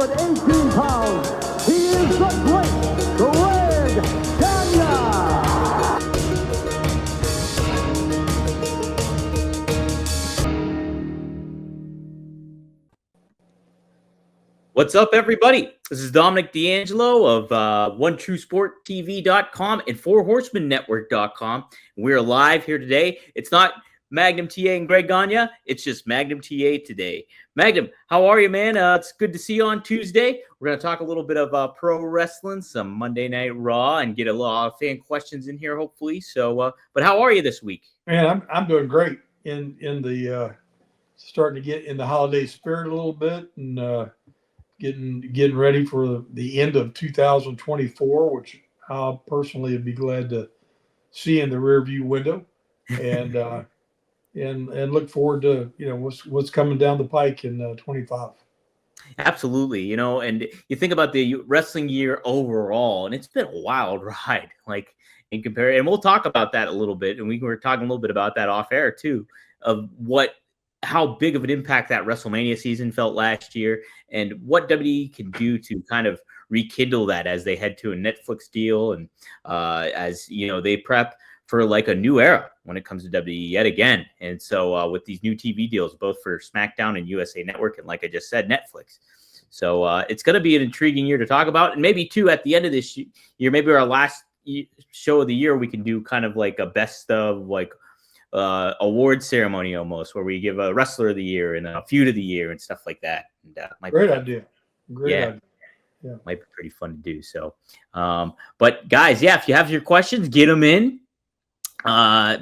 218 pounds, he is the great Red Ganya. What's up, everybody? This is Dominic DeAngelo of OneTrueSportTV.com and FourHorsemenNetwork.com. We're live here today. It's not Magnum TA and Greg Gagne. It's just Magnum TA today. Magnum, how are you, man? It's good to see you on Tuesday. We're going to talk a little bit of pro wrestling, some Monday Night Raw, and get a lot of fan questions in here, hopefully. So, but how are you this week? Man, I'm doing great. In the starting to get in the holiday spirit a little bit, and getting ready for the end of 2024, which I personally would be glad to see in the rearview window, and look forward to what's coming down the pike in 25. Absolutely, and you think about the wrestling year overall, and it's been a wild ride. Like in comparison, and we'll talk about that a little bit, and we were talking a little bit about that off air too, of how big of an impact that WrestleMania season felt last year, and what WWE can do to kind of rekindle that as they head to a Netflix deal, and as they prep for like a new era when it comes to WWE yet again. And so with these new TV deals, both for SmackDown and USA Network, and like I just said, Netflix. So it's going to be an intriguing year to talk about, and maybe too at the end of this year, maybe our last show of the year, we can do kind of like a best of like award ceremony almost, where we give a wrestler of the year and a feud of the year and stuff like that. And great idea. Idea. Yeah, might be pretty fun to do. So, but guys, if you have your questions, get them in.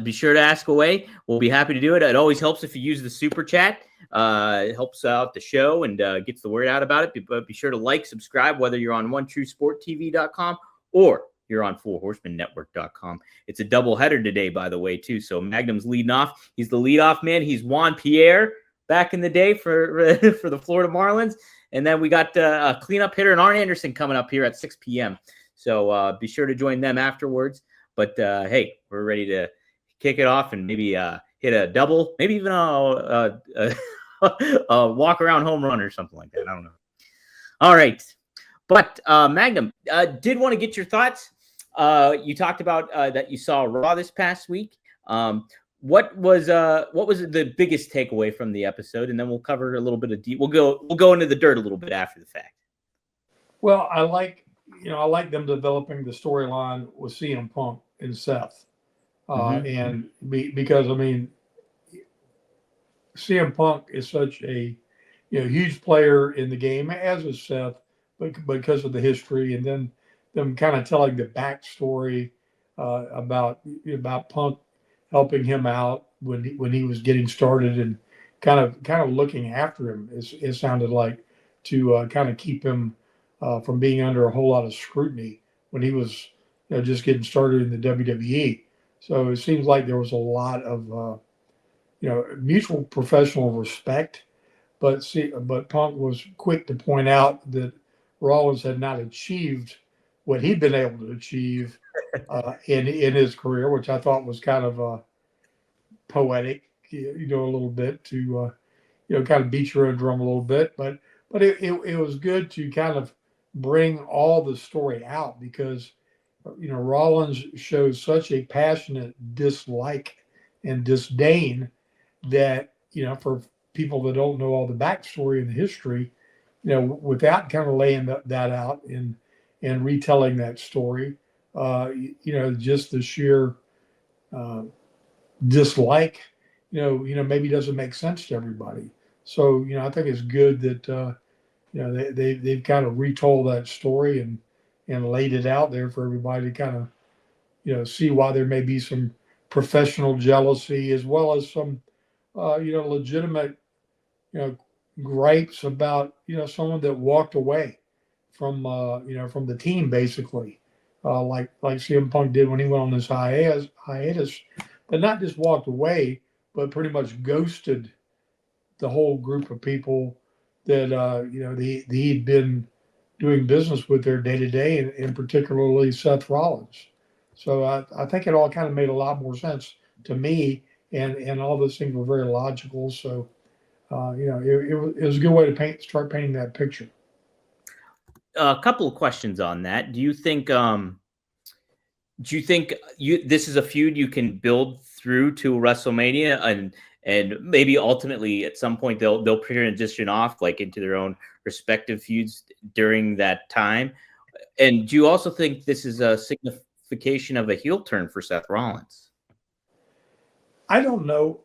Be sure to ask away. We'll be happy to do it. It always helps if you use the super chat. It helps out the show and gets the word out about it. But be sure to like, subscribe, whether you're on OneTrueSportTV.com or you're on FourHorsemenNetwork.com. It's a double header today, by the way, too. So Magnum's leading off. He's the leadoff man. He's Juan Pierre back in the day for the Florida Marlins. And then we got a cleanup hitter and Arn Anderson coming up here at 6 p.m. So be sure to join them afterwards. But, hey, we're ready to kick it off and maybe hit a double, maybe even a walk-around home run or something like that. I don't know. All right. But Magnum, did want to get your thoughts. You talked about that you saw Raw this past week. What was the biggest takeaway from the episode? And then we'll cover a little bit of we'll go into the dirt a little bit after the fact. Well, I like them developing the storyline with CM Punk and Seth, and because I mean, CM Punk is such a huge player in the game, as is Seth, but because of the history, and then them kind of telling the backstory about Punk helping him out when he was getting started, and kind of looking after him. It sounded like to kind of keep him from being under a whole lot of scrutiny when he was just getting started in the WWE. So it seems like there was a lot of mutual professional respect, but Punk was quick to point out that Rollins had not achieved what he'd been able to achieve in his career, which I thought was kind of poetic, a little bit to kind of beat your own drum a little bit, but it was good to kind of bring all the story out, because Rollins shows such a passionate dislike and disdain that for people that don't know all the backstory and the history, without kind of laying that out and retelling that story, just the sheer dislike, maybe doesn't make sense to everybody. So I think it's good that they've kind of retold that story and laid it out there for everybody to kind of see why there may be some professional jealousy, as well as some legitimate gripes about someone that walked away from from the team, basically, like CM Punk did when he went on this hiatus, but not just walked away, but pretty much ghosted the whole group of people that he'd been doing business with their day to day, and particularly Seth Rollins. So I think it all kind of made a lot more sense to me, and all those things were very logical. So it was a good way to start painting that picture. a couple of questions on that. Do you think this is a feud you can build through to WrestleMania, and maybe ultimately at some point they'll transition off like into their own respective feuds during that time? And do you also think this is a signification of a heel turn for Seth Rollins? I don't know.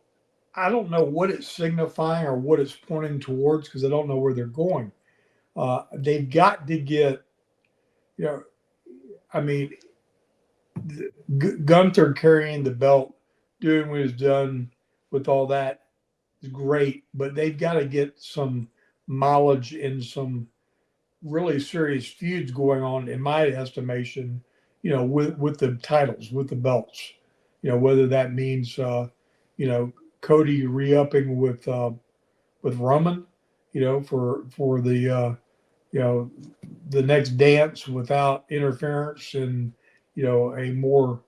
I don't know what it's signifying or what it's pointing towards because I don't know where they're going. They've got to get, I mean, Gunther carrying the belt, doing what he's done with all that is great, but they've got to get some mileage and some really serious feuds going on, in my estimation, with the titles, with the belts, whether that means, Cody re-upping with Roman, for the next dance without interference and, a more,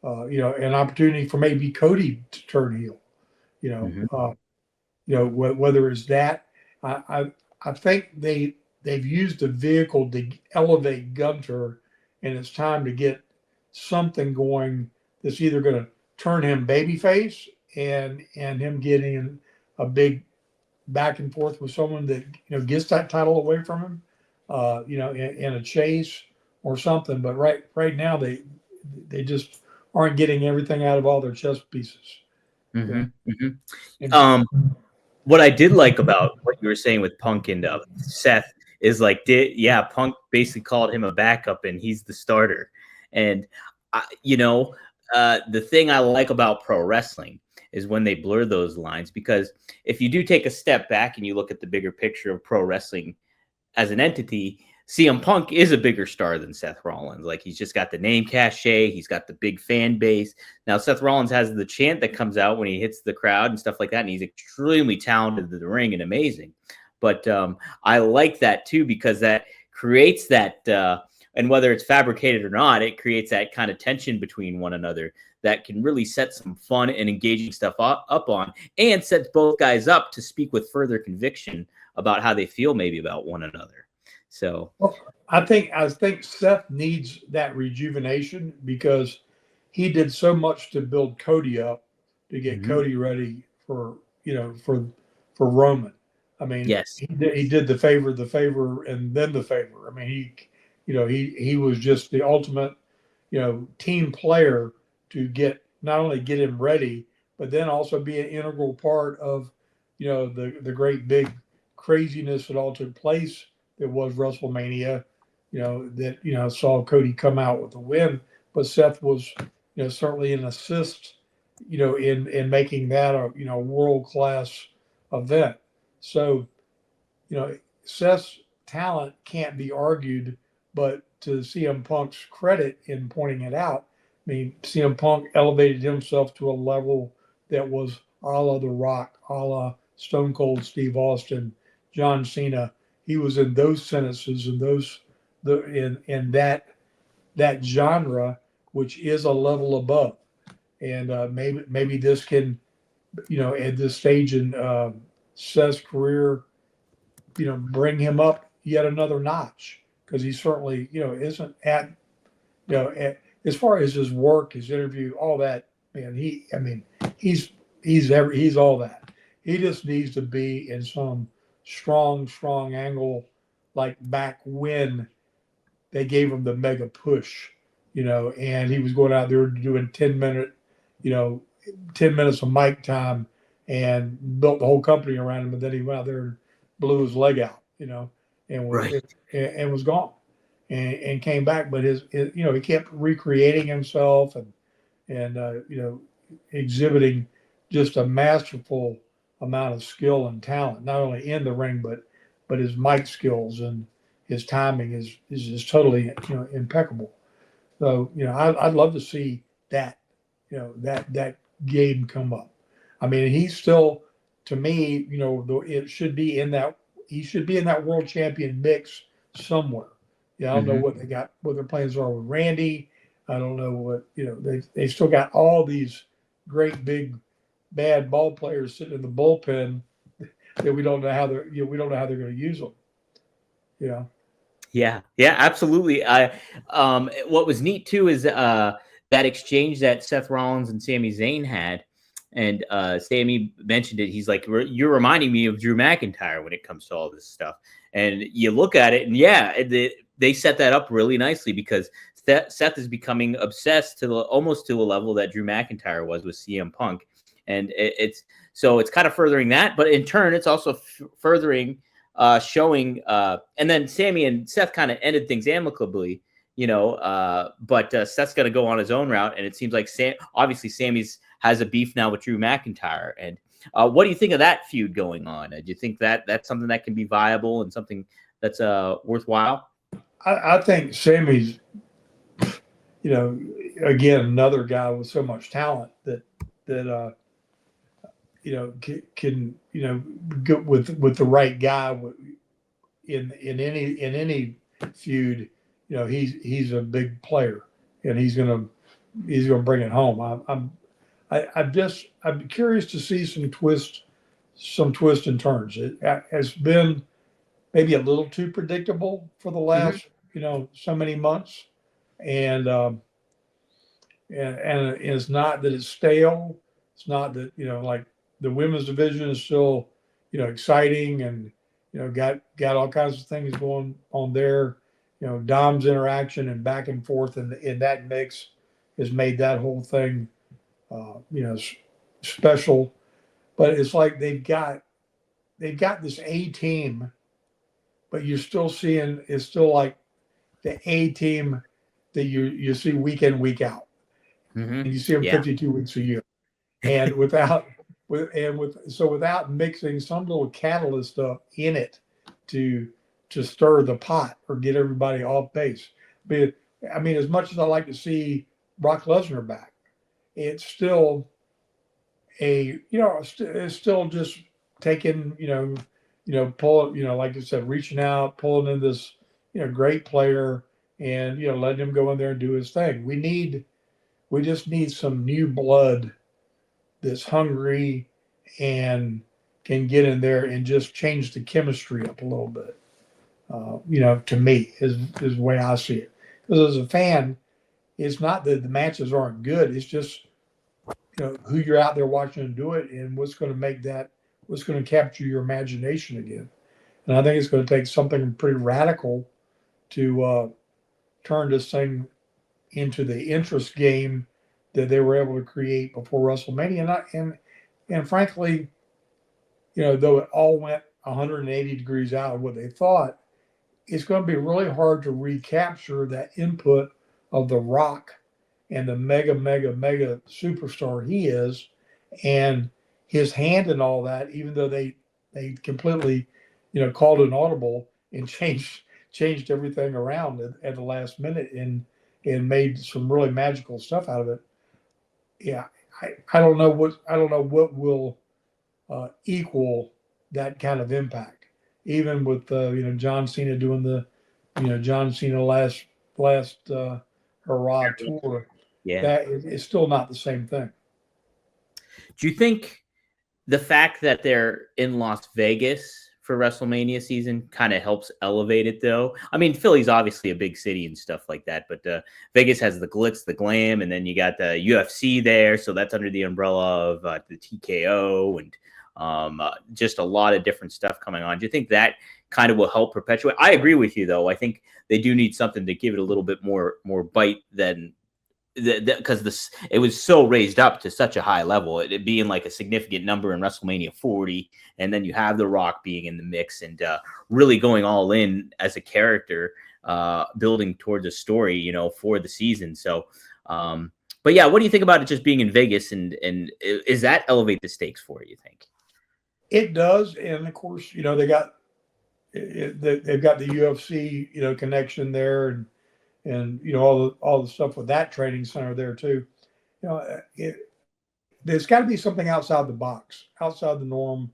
an opportunity for maybe Cody to turn heel, whether it's that. I think they've used the vehicle to elevate Gunther, and it's time to get something going that's either going to turn him babyface and him getting a big back and forth with someone that gets that title away from him, in a chase or something. But right now they just aren't getting everything out of all their chess pieces. What I did like about what you were saying with Punk and Seth is like, Punk basically called him a backup and he's the starter. And, the thing I like about pro wrestling is when they blur those lines, because if you do take a step back and you look at the bigger picture of pro wrestling as an entity, CM Punk is a bigger star than Seth Rollins. Like, he's just got the name cachet. He's got the big fan base. Now, Seth Rollins has the chant that comes out when he hits the crowd and stuff like that. And he's extremely talented in the ring and amazing. But I like that too, because that creates that, and whether it's fabricated or not, it creates that kind of tension between one another that can really set some fun and engaging stuff up on, and sets both guys up to speak with further conviction about how they feel maybe about one another. So I think Seth needs that rejuvenation because he did so much to build Cody up to get Cody ready for Roman. I mean, yes, he did the favor, and then the favor. I mean, he was just the ultimate, team player to not only get him ready, but then also be an integral part of, the great big craziness that all took place that was WrestleMania, that saw Cody come out with a win, but Seth was, certainly an assist, in making that a world class event. So, Seth's talent can't be argued, but to CM Punk's credit in pointing it out, I mean, CM Punk elevated himself to a level that was a la The Rock, a la Stone Cold Steve Austin, John Cena. He was in those sentences and in that genre, which is a level above. And maybe this can, at this stage in Seth's career, bring him up yet another notch, because he certainly, isn't at, as far as his work, his interview, all that, man, he's all that. He just needs to be in some strong angle, like back when they gave him the mega push, and he was going out there doing 10 minutes of mic time and built the whole company around him. And then he went out there and blew his leg out, and was gone, and came back. But he kept recreating himself and exhibiting just a masterful amount of skill and talent, not only in the ring, but his mic skills and his timing is just totally, impeccable. So, I'd love to see that, that game come up. I mean, he's still, to me, it should be in that, he should be in that world champion mix somewhere. Yeah, I don't know what their plans are with Randy. I don't know what, they still got all these great big bad ball players sitting in the bullpen that we don't know how they're going to use them. Yeah, yeah, absolutely. What was neat too is that exchange that Seth Rollins and Sami Zayn had, and Sami mentioned it. He's like, "You're reminding me of Drew McIntyre when it comes to all this stuff." And you look at it, and yeah, they set that up really nicely because Seth is becoming obsessed to almost to a level that Drew McIntyre was with CM Punk, and it's kind of furthering that, but in turn, it's also furthering showing, and then Sammy and Seth kind of ended things amicably, but Seth's going to go on his own route, and it seems like obviously Sammy's has a beef now with Drew McIntyre. And what do you think of that feud going on? Do you think that that's something that can be viable and something that's worthwhile? I think Sammy's, again, another guy with so much talent that can go with the right guy in any feud. He's a big player, and he's gonna bring it home. I'm curious to see some twists and turns. It has been maybe a little too predictable for the last so many months, and and it's not that it's stale. It's not that like the women's division is still exciting, and got all kinds of things going on there. Dom's interaction and back and forth in that mix has made that whole thing special. But it's like they've got this A team, but you're still seeing it's still like the A team that you see week in, week out. And you see them 52 weeks a year, and without mixing some little catalyst up in it to stir the pot or get everybody off base. But I mean, as much as I like to see Brock Lesnar back, it's still it's still just taking pull like I said, reaching out, pulling in this great player, and letting him go in there and do his thing. We just need some new blood that's hungry and can get in there and just change the chemistry up a little bit. To me, is the way I see it. Because as a fan, it's not that the matches aren't good. It's just who you're out there watching and do it, and what's going to capture your imagination again. And I think it's going to take something pretty radical to turn this thing into the interest game that they were able to create before WrestleMania. And frankly, though it all went 180 degrees out of what they thought, it's going to be really hard to recapture that input of The Rock and the mega superstar he is, and his hand and all that, even though they completely, called an audible and changed everything around at the last minute and made some really magical stuff out of it. Yeah, I don't know what will equal that kind of impact. Even with John Cena doing the John Cena last hurrah tour, that is still not the same thing. Do you think the fact that they're in Las Vegas for WrestleMania season kind of helps elevate it, though? I mean, Philly's obviously a big city and stuff like that, but Vegas has the glitz, the glam, and then you got the UFC there, so that's under the umbrella of the TKO and just a lot of different stuff coming on. Do you think that kind of will help perpetuate? I agree with you, though. I think they do need something to give it a little bit more bite than because it was so raised up to such a high level, it being like a significant number in WrestleMania 40, and then you have The Rock being in the mix and really going all in as a character, building towards a story, for the season. So, but yeah, what do you think about it just being in Vegas, and is that elevate the stakes for you think? It does, and of course, they've got the UFC, connection there, and all the stuff with that training center there too. There's got to be something outside the box, outside the norm,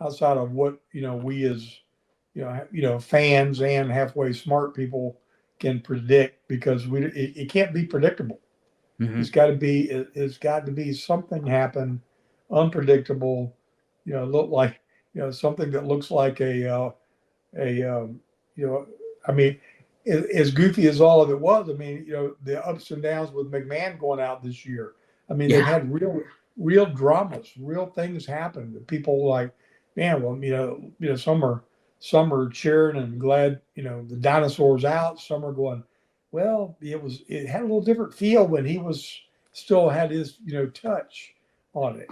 outside of what we as fans and halfway smart people can predict, because it can't be predictable. Mm-hmm. It's got to be something happen unpredictable. Look like something that looks like I mean, as goofy as all of it was, I mean, the ups and downs with McMahon going out this year. I mean, they've had real dramas, real things happen that people like, man, well, some are cheering and glad, the dinosaur's out. Some are going, well, it had a little different feel when he still had his, touch on it,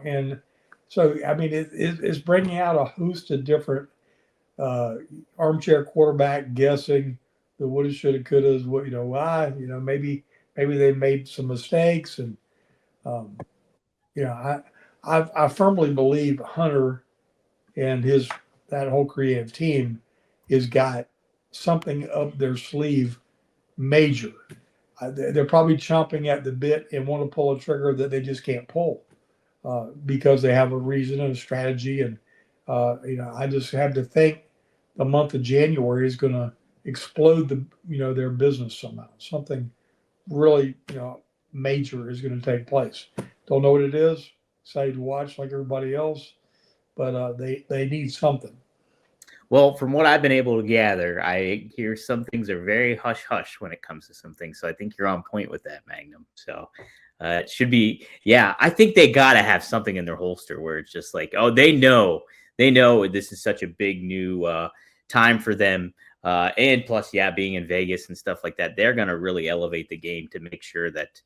and so, I mean, it's bringing out a host of different armchair quarterback guessing the woulda, shoulda, couldas, why, maybe they made some mistakes. And, I firmly believe Hunter and that whole creative team has got something up their sleeve major. They're probably chomping at the bit and want to pull a trigger that they just can't pull because they have a reason and a strategy. And, I just have to think the month of January is going to explode their business somehow. Something really, major is going to take place. Don't know what it is. Excited to watch like everybody else, but they need something. Well, from what I've been able to gather, I hear some things are very hush hush when it comes to some things. So I think you're on point with that, Magnum. So it should be, I think they got to have something in their holster where it's just like, oh, they know this is such a big new time for them. And plus, being in Vegas and stuff like that, they're going to really elevate the game to make sure that,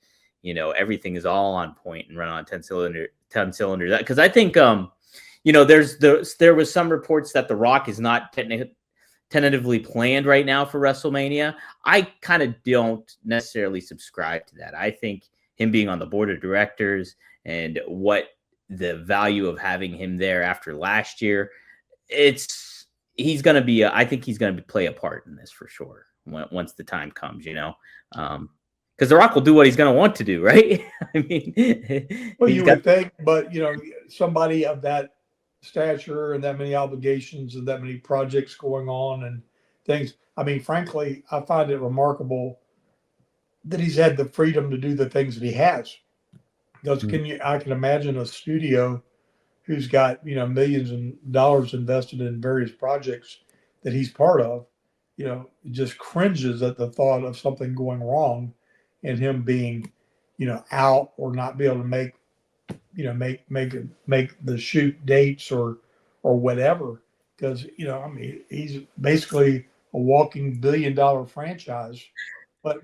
everything is all on point and run on 10 cylinders. Because I think, there was some reports that The Rock is not tentatively planned right now for WrestleMania. I kind of don't necessarily subscribe to that. I think him being on the board of directors and what the value of having him there after last year, he's going to be, I think he's going to play a part in this for sure once the time comes, because The Rock will do what he's going to want to do, right? I mean, well, you would think, but somebody of that stature and that many obligations and that many projects going on and things. I mean, frankly, I find it remarkable that he's had the freedom to do the things that he has. Because I can imagine a studio who's got, millions of dollars invested in various projects that he's part of, just cringes at the thought of something going wrong and him being, out or not be able to make the shoot dates or whatever. Because, I mean, he's basically a walking $1 billion franchise, but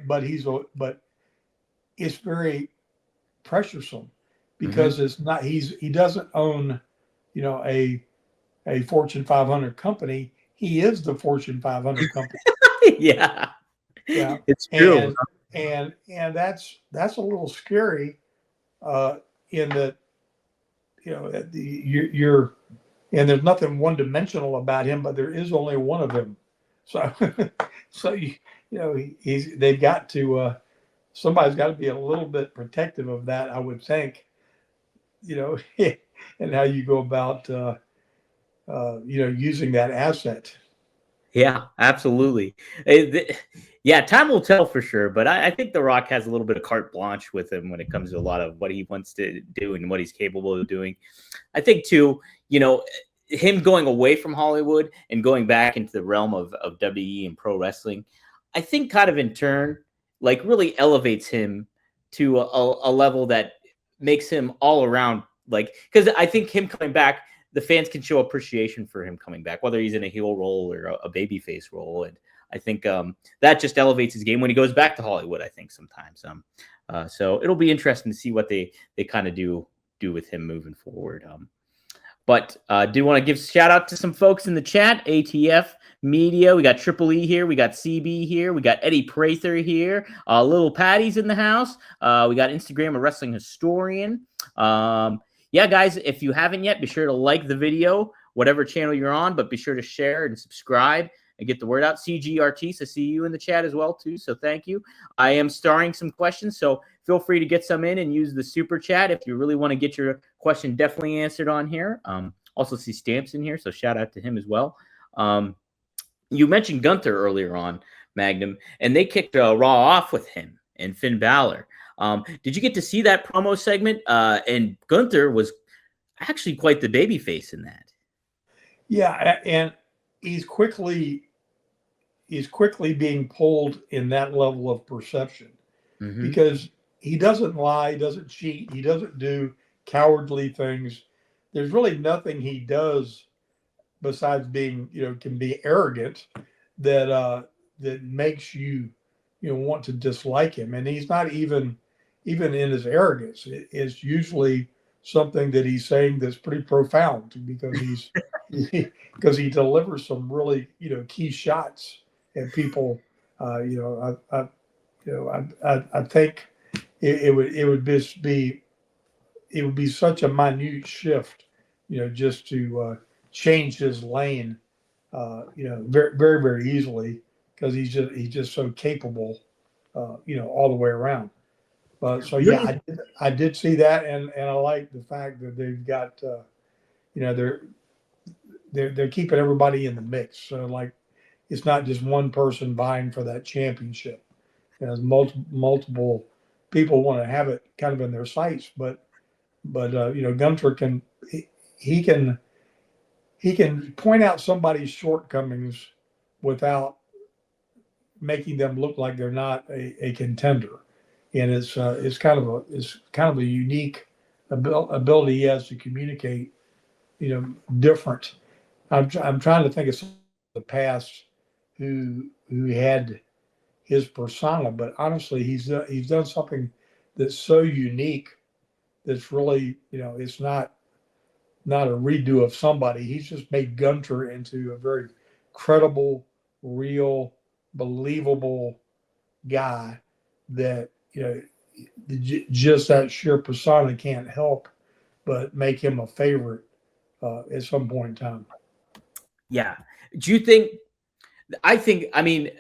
it's very pressuresome because it's not, he doesn't own, a Fortune 500 company. He is the Fortune 500 company. Yeah, it's true. And that's a little scary in that, you're and there's nothing one dimensional about him, but there is only one of him. So, they've got to, somebody's got to be a little bit protective of that, I would think, and how you go about, using that asset. Yeah, absolutely. Time will tell for sure. But I think The Rock has a little bit of carte blanche with him when it comes to a lot of what he wants to do and what he's capable of doing. I think, too, him going away from Hollywood and going back into the realm of WWE and pro wrestling, I think kind of in turn, like really elevates him to a level that makes him all around, like, because I think him coming back, the fans can show appreciation for him coming back, whether he's in a heel role or a babyface role. And I think that just elevates hyou when he goes back to Hollywood, I think sometimes. So it'll be interesting to see what they kind of do with him moving forward. But do want to give shout out to some folks in the chat, ATF Media. We got Triple E here. We got CB here. We got Eddie Prather here. Little Patty's in the house. We got Instagram, a wrestling historian. Guys, if you haven't yet, be sure to like the video, whatever channel you're on, but be sure to share and subscribe and get the word out. CG Artis, I see you in the chat as well, too, so thank you. I am starring some questions, so feel free to get some in and use the super chat if you really want to get your question definitely answered on here. Also see Stamps in here, so shout out to him as well. You mentioned Gunther earlier on, Magnum, and they kicked Raw off with him and Finn Balor. Did you get to see that promo segment? And Gunther was actually quite the babyface in that. Yeah, and he's quickly, is quickly being pulled in that level of perception Mm-hmm. because he doesn't lie, he doesn't cheat, he doesn't do cowardly things. There's really nothing he does besides being, can be arrogant that makes you, want to dislike him. And he's not even in his arrogance. It's usually something that he's saying that's pretty profound because because he delivers some really, key shots at people. I think it would be such a minute shift, just to change his lane, very, very, very easily because he's just so capable, all the way around. But so yeah, Really? I did see that, and I like the fact that they've got, they're keeping everybody in the mix. So like, it's not just one person vying for that championship. There's multiple people want to have it kind of in their sights, but Gunther he can he can point out somebody's shortcomings without making them look like they're not a contender, and it's kind of a unique ability he has to communicate, different. I'm trying to think of the past who had his persona, but honestly, he's done something that's so unique that's really, it's not a redo of somebody. He's just made Gunter into a very credible, real, believable guy that, just that sheer persona can't help but make him a favorite at some point in time. Yeah. Do you think? I mean,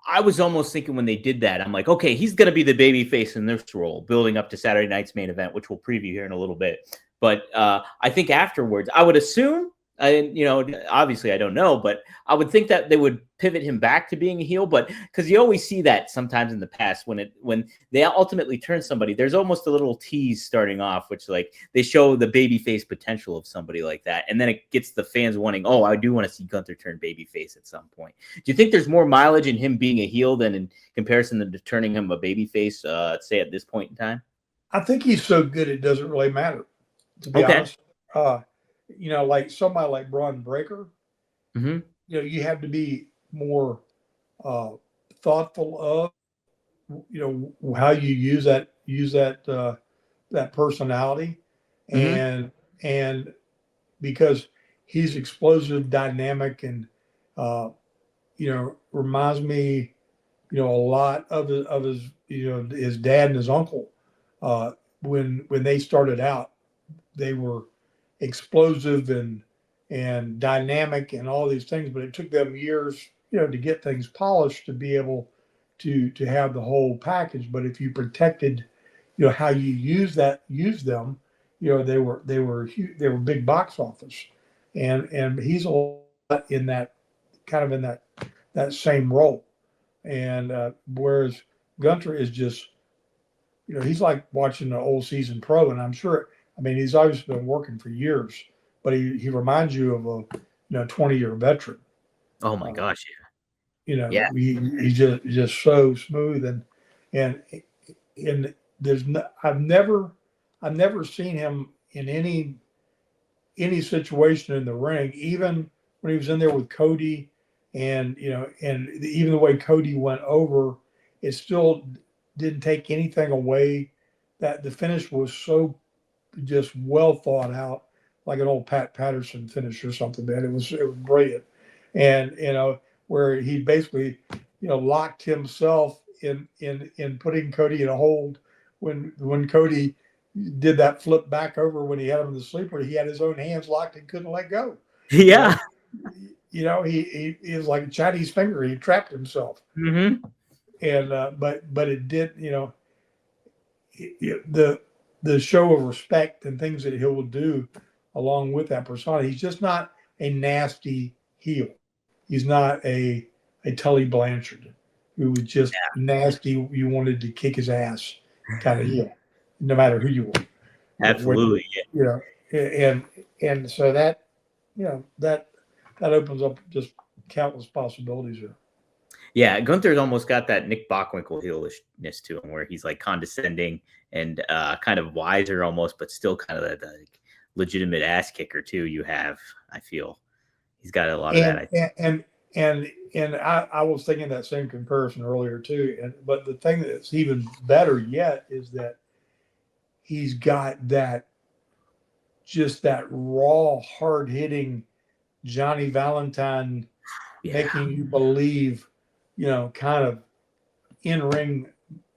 I was almost thinking when they did that, I'm like, okay, he's going to be the baby face in this role, building up to Saturday night's main event, which we'll preview here in a little bit. But I think afterwards, I would assume, and obviously I don't know, but I would think that they would pivot him back to being a heel. But because you always see that sometimes in the past when they ultimately turn somebody, there's almost a little tease starting off, which like they show the babyface potential of somebody like that, and then it gets the fans wanting, oh, I do want to see Gunther turn babyface at some point. Do you think there's more mileage in him being a heel than in comparison to turning him a babyface, say at this point in time? I think he's so good it doesn't really matter, to be Okay. honest. Like somebody like Braun Breaker, Mm-hmm. you have to be more thoughtful of, how you use that personality, Mm-hmm. and because he's explosive, dynamic, and reminds me, a lot of his his dad and his uncle. When they started out, they were explosive and dynamic and all these things, but it took them years, to get things polished to be able to have the whole package. But if you protected, how you use them, they were big box office, and he's a lot in that kind of in that same role, and whereas Gunter is just, he's like watching an old season pro, and I'm sure, I mean, he's obviously been working for years, but he reminds you of a 20-year veteran. Oh my gosh, yeah. He's just so smooth, and there's no, I've never seen him in any situation in the ring, even when he was in there with Cody, and even the way Cody went over, it still didn't take anything away. That the finish was so just well thought out, like an old Pat Patterson finish or something. Man, it was brilliant, and where he basically locked himself in putting Cody in a hold when Cody did that flip back over when he had him in the sleeper. He had his own hands locked and couldn't let go. Yeah. He was like a Chinese finger. He trapped himself, Mm-hmm. and but it did. The show of respect and things that he will do along with that persona. He's just not a nasty heel. He's not a Tully Blanchard who was just nasty. You wanted to kick his ass kind of heel, no matter who you were. Absolutely. And so that that opens up just countless possibilities here. Yeah, Gunther's almost got that Nick Bockwinkel heelishness to him, where he's like condescending and kind of wiser almost, but still kind of that like, legitimate ass kicker too. You have, I feel, he's got a lot of that. And I was thinking that same comparison earlier too. But the thing that's even better yet is that he's got that raw, hard hitting Johnny Valentine, making you believe, kind of in ring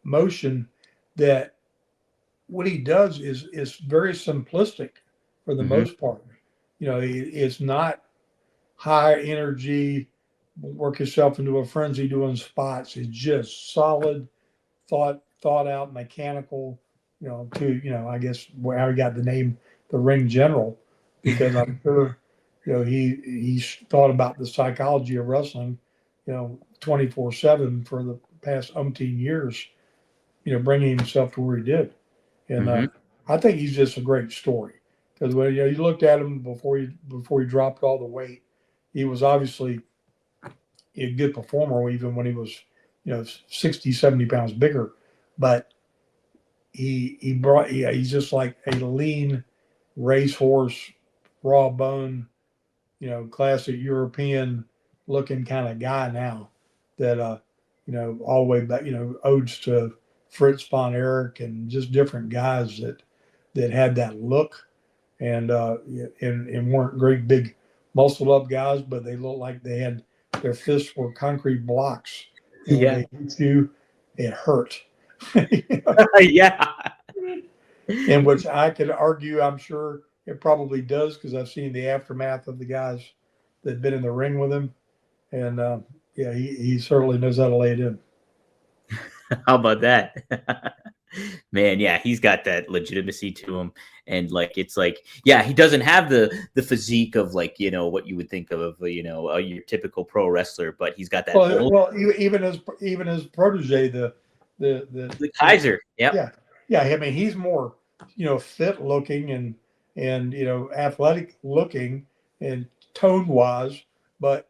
motion, that what he does is very simplistic for the most part. It's not high energy, work yourself into a frenzy doing spots. It's just solid, thought out, mechanical. I guess how he got the name the Ring General, because I'm sure he's thought about the psychology of wrestling, 24/7 for the past umpteen years, bringing himself to where he did. And I think he's just a great story, because when you looked at him before he dropped all the weight, he was obviously a good performer even when he was 60, 70 pounds bigger, but he's just like a lean racehorse, raw bone, classic European looking kind of guy now, that all the way back, odes to Fritz von Erich and just different guys that had that look, and weren't great big muscled up guys, but they looked like they had their fists were concrete blocks. When they hit you, it hurt. Yeah. In which I could argue, I'm sure it probably does, because I've seen the aftermath of the guys that've been in the ring with him, and he certainly knows how to lay it in. How about that? Man, yeah, he's got that legitimacy to him, and it's he doesn't have the physique of what you would think of your typical pro wrestler, but he's got that. Well, even his protege, the Kaiser, yeah. I mean, he's more fit looking and athletic looking and tone wise, but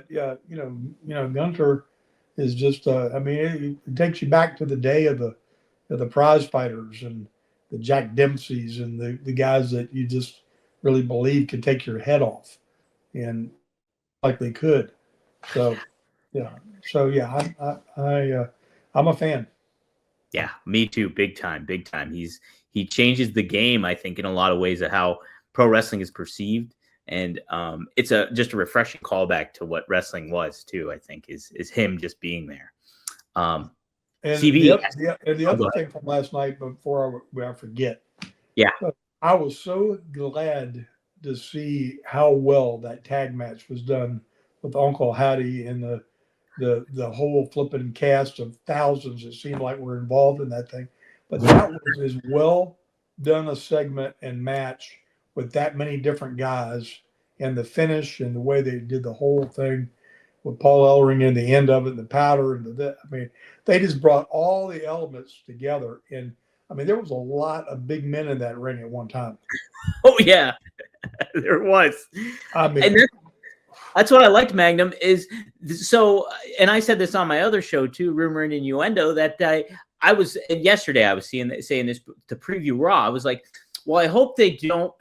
Gunther is just I mean, it takes you back to the day of the prize fighters and the Jack Dempseys and the guys that you just really believe could take your head off, and like they could. So I'm a fan. Yeah, me too. Big time. He changes the game, I think, in a lot of ways of how pro wrestling is perceived. And it's just a refreshing callback to what wrestling was too, I think, is him just being there. And CV. The other thing from last night, before I forget. Yeah. I was so glad to see how well that tag match was done with Uncle Howdy and the whole flipping cast of thousands, it seemed like, were involved in that thing. But that was as well done a segment and match with that many different guys, and the finish and the way they did the whole thing with Paul Ellering in the end of it, and the powder and I mean, they just brought all the elements together. And I mean, there was a lot of big men in that ring at one time. Oh yeah, there was. I mean, and that's what I liked, Magnum, is so, and I said this on my other show too, Rumor and Innuendo, that I was yesterday, I was saying this to preview Raw. I was like, well, I hope they don't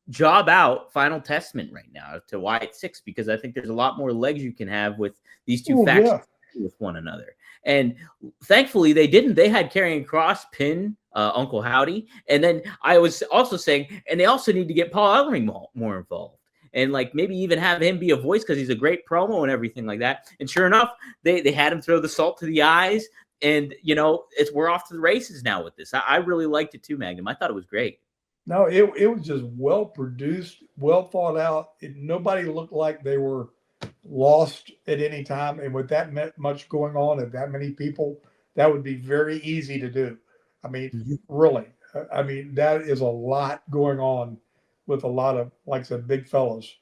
job out Final Testament right now to Wyatt 6, because I think there's a lot more legs you can have with these two factions with one another. And thankfully they didn't. They had Karrion Kross pin Uncle Howdy. And then I was also saying, and they also need to get Paul Ellering more involved. And maybe even have him be a voice, because he's a great promo and everything like that. And sure enough, they had him throw the salt to the eyes. And, we're off to the races now with this. I really liked it too, Magnum. I thought it was great. No, it was just well produced, well thought out. Nobody looked like they were lost at any time. And with that much going on and that many people, that would be very easy to do. I mean, really. I mean, that is a lot going on with a lot of, like I said, big fellas.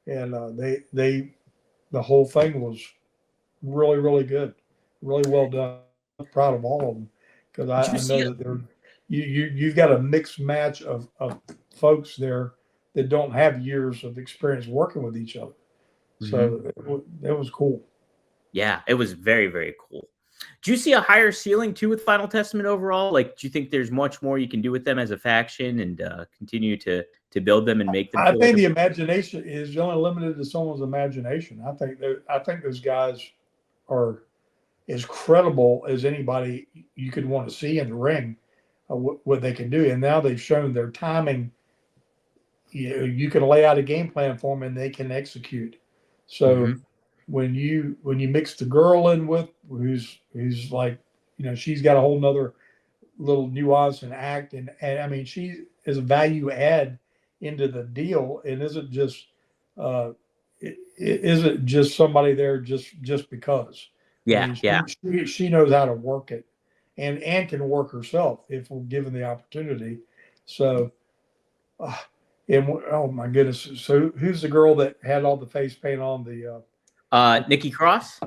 And the whole thing was really, really good. Really well done. I'm proud of all of them, because I know that you've got a mixed match of folks there that don't have years of experience working with each other. So it was cool. Yeah, it was very, very cool. Do you see a higher ceiling too with Final Testament overall? Like, do you think there's much more you can do with them as a faction and continue to build them and make them I feel think like the imagination is only limited to someone's imagination. I think those guys are as credible as anybody you could want to see in the ring, what they can do. And now they've shown their timing. You can lay out a game plan for them and they can execute. So when you mix the girl in with who's like, she's got a whole nother little nuance and act, and I mean, she is a value add into the deal and isn't just somebody there just because. I yeah, mean, yeah. she knows how to work it, and can work herself if we're given the opportunity. So, and oh my goodness, so who's the girl that had all the face paint on? The Nikki Cross.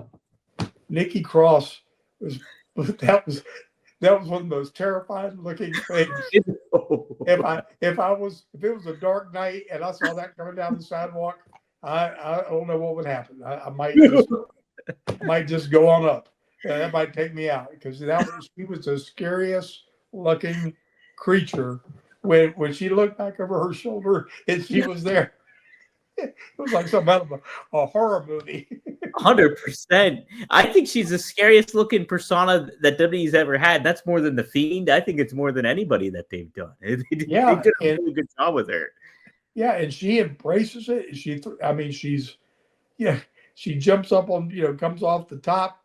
Nikki Cross was that was one of the most terrifying looking things. If it was a dark night and I saw that coming down the sidewalk, I don't know what would happen. I might just go on up. That might take me out because she was the scariest looking creature when she looked back over her shoulder and she was there. It was like something out of a horror movie. 100%. I think she's the scariest looking persona that WWE's ever had. That's more than the Fiend. I think it's more than anybody that they've done. They did a really good job with her. Yeah, and she embraces it. She jumps up on, comes off the top.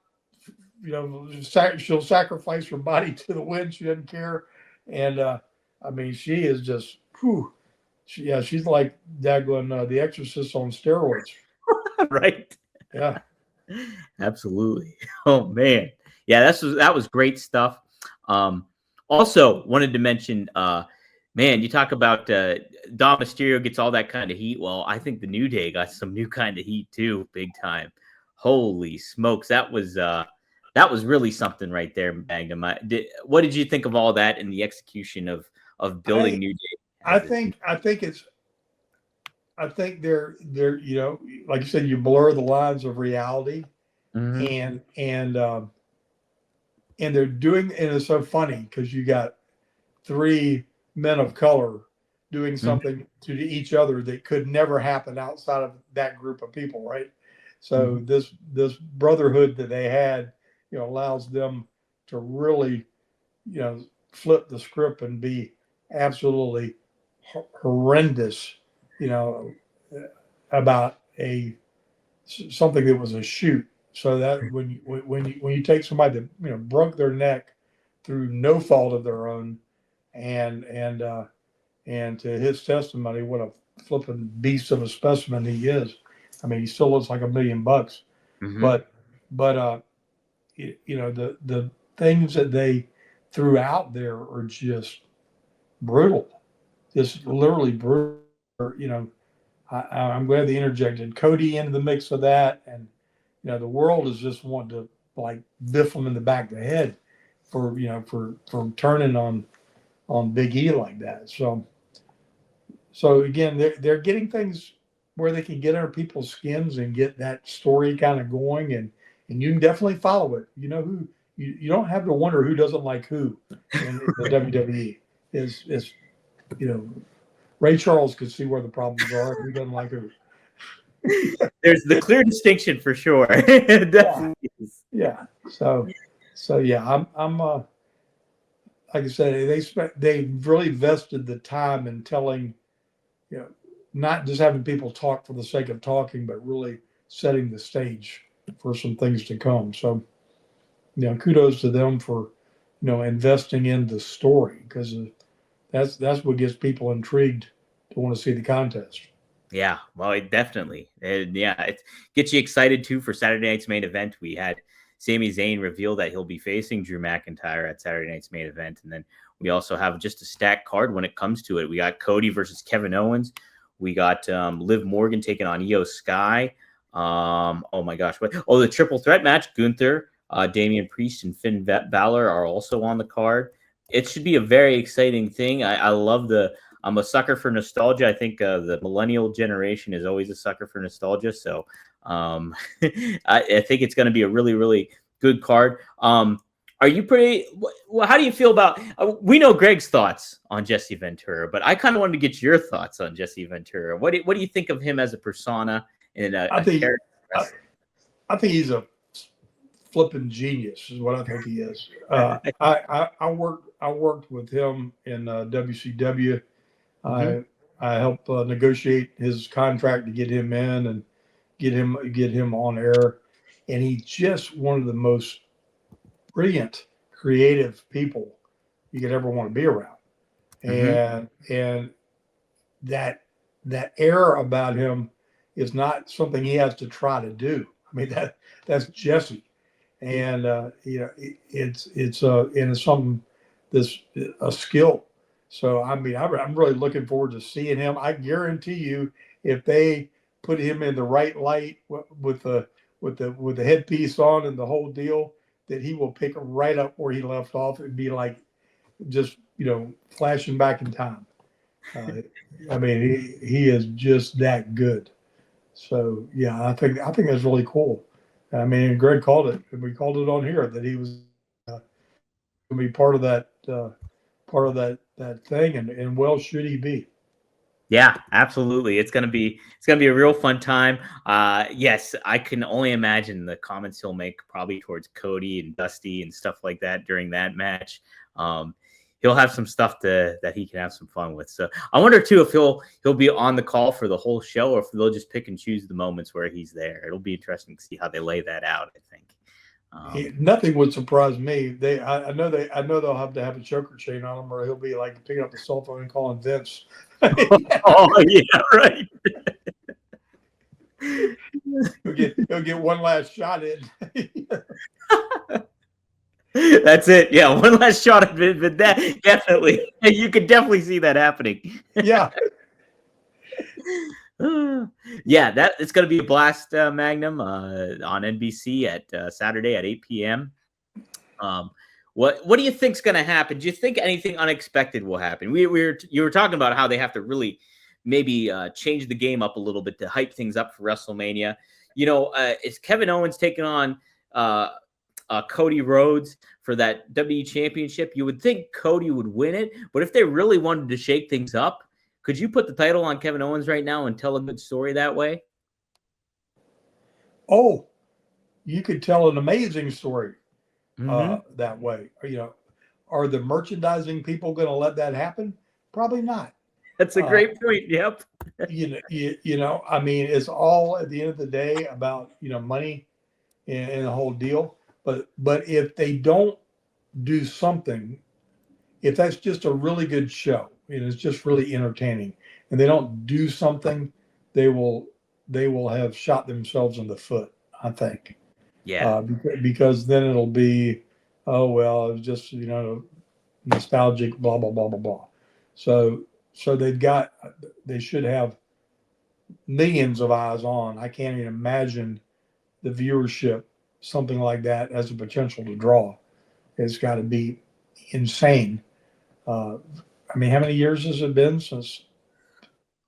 She'll sacrifice her body to the wind. She doesn't care. And she is just, whew. She's like daggling The Exorcist on steroids. Right. Yeah. Absolutely. Oh man. Yeah, that was great stuff. Also wanted to mention, man, you talk about Dom Mysterio gets all that kind of heat. Well, I think the New Day got some new kind of heat too, big time. Holy smokes, that was really something right there, Magnum. What did you think of all that in the execution of building New Day? I think they're like you said, you blur the lines of reality, and they're doing, and it's so funny because you got three men of color doing something to each other that could never happen outside of that group of people, right? So this brotherhood that they had, allows them to really, flip the script and be absolutely horrendous, about something that was a shoot. So that when you take somebody that broke their neck through no fault of their own, and to his testimony, what a flipping beast of a specimen he is. I mean, he still looks like $1 million, but the things that they threw out there are just brutal, just literally brutal. I'm glad they interjected Cody into the mix of that, and the world is just wanting to like biff him in the back of the head for turning on Big E like that. So again, they're getting things where they can get under people's skins and get that story kind of going, and you can definitely follow it. You don't have to wonder who doesn't like who in the WWE. Is Ray Charles could see where the problems are. Who doesn't like who? There's the clear distinction for sure. Definitely. Yeah. So yeah, I'm like I said, they really vested the time in telling, not just having people talk for the sake of talking, but really setting the stage for some things to come. So, kudos to them for, investing in the story, because that's what gets people intrigued to want to see the contest. Yeah, well, it definitely. And yeah, it gets you excited too for Saturday night's main event. We had Sami Zayn reveal that he'll be facing Drew McIntyre at Saturday night's main event. And then we also have just a stacked card when it comes to it. We got Cody versus Kevin Owens. We got Liv Morgan taking on Io Sky. Oh my gosh. The triple threat match. Gunther, Damian Priest, and Finn Balor are also on the card. It should be a very exciting thing. I love I'm a sucker for nostalgia. I think the millennial generation is always a sucker for nostalgia. So I think it's going to be a really, really good card. Are you pretty? Well, how do you feel about? We know Greg's thoughts on Jesse Ventura, but I kind of wanted to get your thoughts on Jesse Ventura. What do you think of him as a persona and I a think character? I think he's a flipping genius, is what I think he is. I worked with him in WCW. Mm-hmm. I helped negotiate his contract to get him in and get him on air, and he's just one of the most brilliant, creative people you could ever want to be around. And that air about him is not something he has to try to do. I mean, that's Jesse, and it's something that's a skill. So I mean, I'm really looking forward to seeing him. I guarantee you, if they put him in the right light with the headpiece on and the whole deal, that he will pick right up where he left off and be like just flashing back in time. I mean, he is just that good. So yeah, I think that's really cool. I mean, Greg called it, and we called it on here that he was going to be part of that thing, and well, should he be? Yeah, absolutely. It's gonna be a real fun time. Yes, I can only imagine the comments he'll make probably towards Cody and Dusty and stuff like that during that match. He'll have some stuff that he can have some fun with. So I wonder too if he'll be on the call for the whole show, or if they'll just pick and choose the moments where he's there. It'll be interesting to see how they lay that out, I think. Nothing would surprise me. I know they'll have to have a choker chain on him, or he'll be like picking up the cell phone and calling Vince. Oh yeah, right. He'll get one last shot in. That's it. Yeah, one last shot at it, but that definitely, you could definitely see that happening. Yeah. Yeah, that it's going to be a blast, Magnum, on NBC at Saturday at 8 p.m. What do you think's going to happen? Do you think anything unexpected will happen? You were talking about how they have to really maybe change the game up a little bit to hype things up for WrestleMania. Is Kevin Owens taking on Cody Rhodes for that WWE Championship? You would think Cody would win it, but if they really wanted to shake things up, could you put the title on Kevin Owens right now and tell a good story that way? Oh, you could tell an amazing story that way. Are the merchandising people going to let that happen? Probably not. That's a great point. Yep. I mean, it's all at the end of the day about money and the whole deal. But if they don't do something, if that's just a really good show, it's just really entertaining, and they don't do something, they will have shot themselves in the foot, I think. Yeah. Because then it'll be, oh well, it was just nostalgic, blah blah blah blah blah. So they should have millions of eyes on. I can't even imagine the viewership something like that has a potential to draw. It's got to be insane. I mean, how many years has it been since?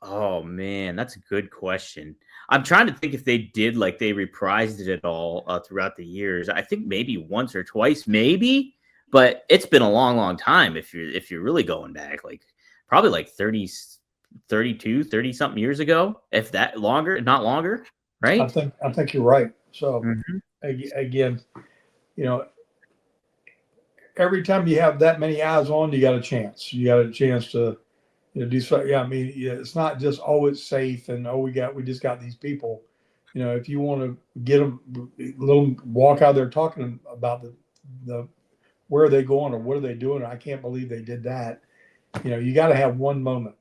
Oh man, that's a good question. I'm trying to think if they did, like, they reprised it at all throughout the years. I think maybe once or twice, maybe, but it's been a long, long time. If you're really going back, like probably like 30 something years ago, if that longer, not longer, right? I think you're right. So again, every time you have that many eyes on, you got a chance. You got a chance to do something. Yeah, I mean, it's not just it's safe and we just got these people. If you want to get them, let them walk out there talking about the where are they going or what are they doing? I can't believe they did that. You got to have one moment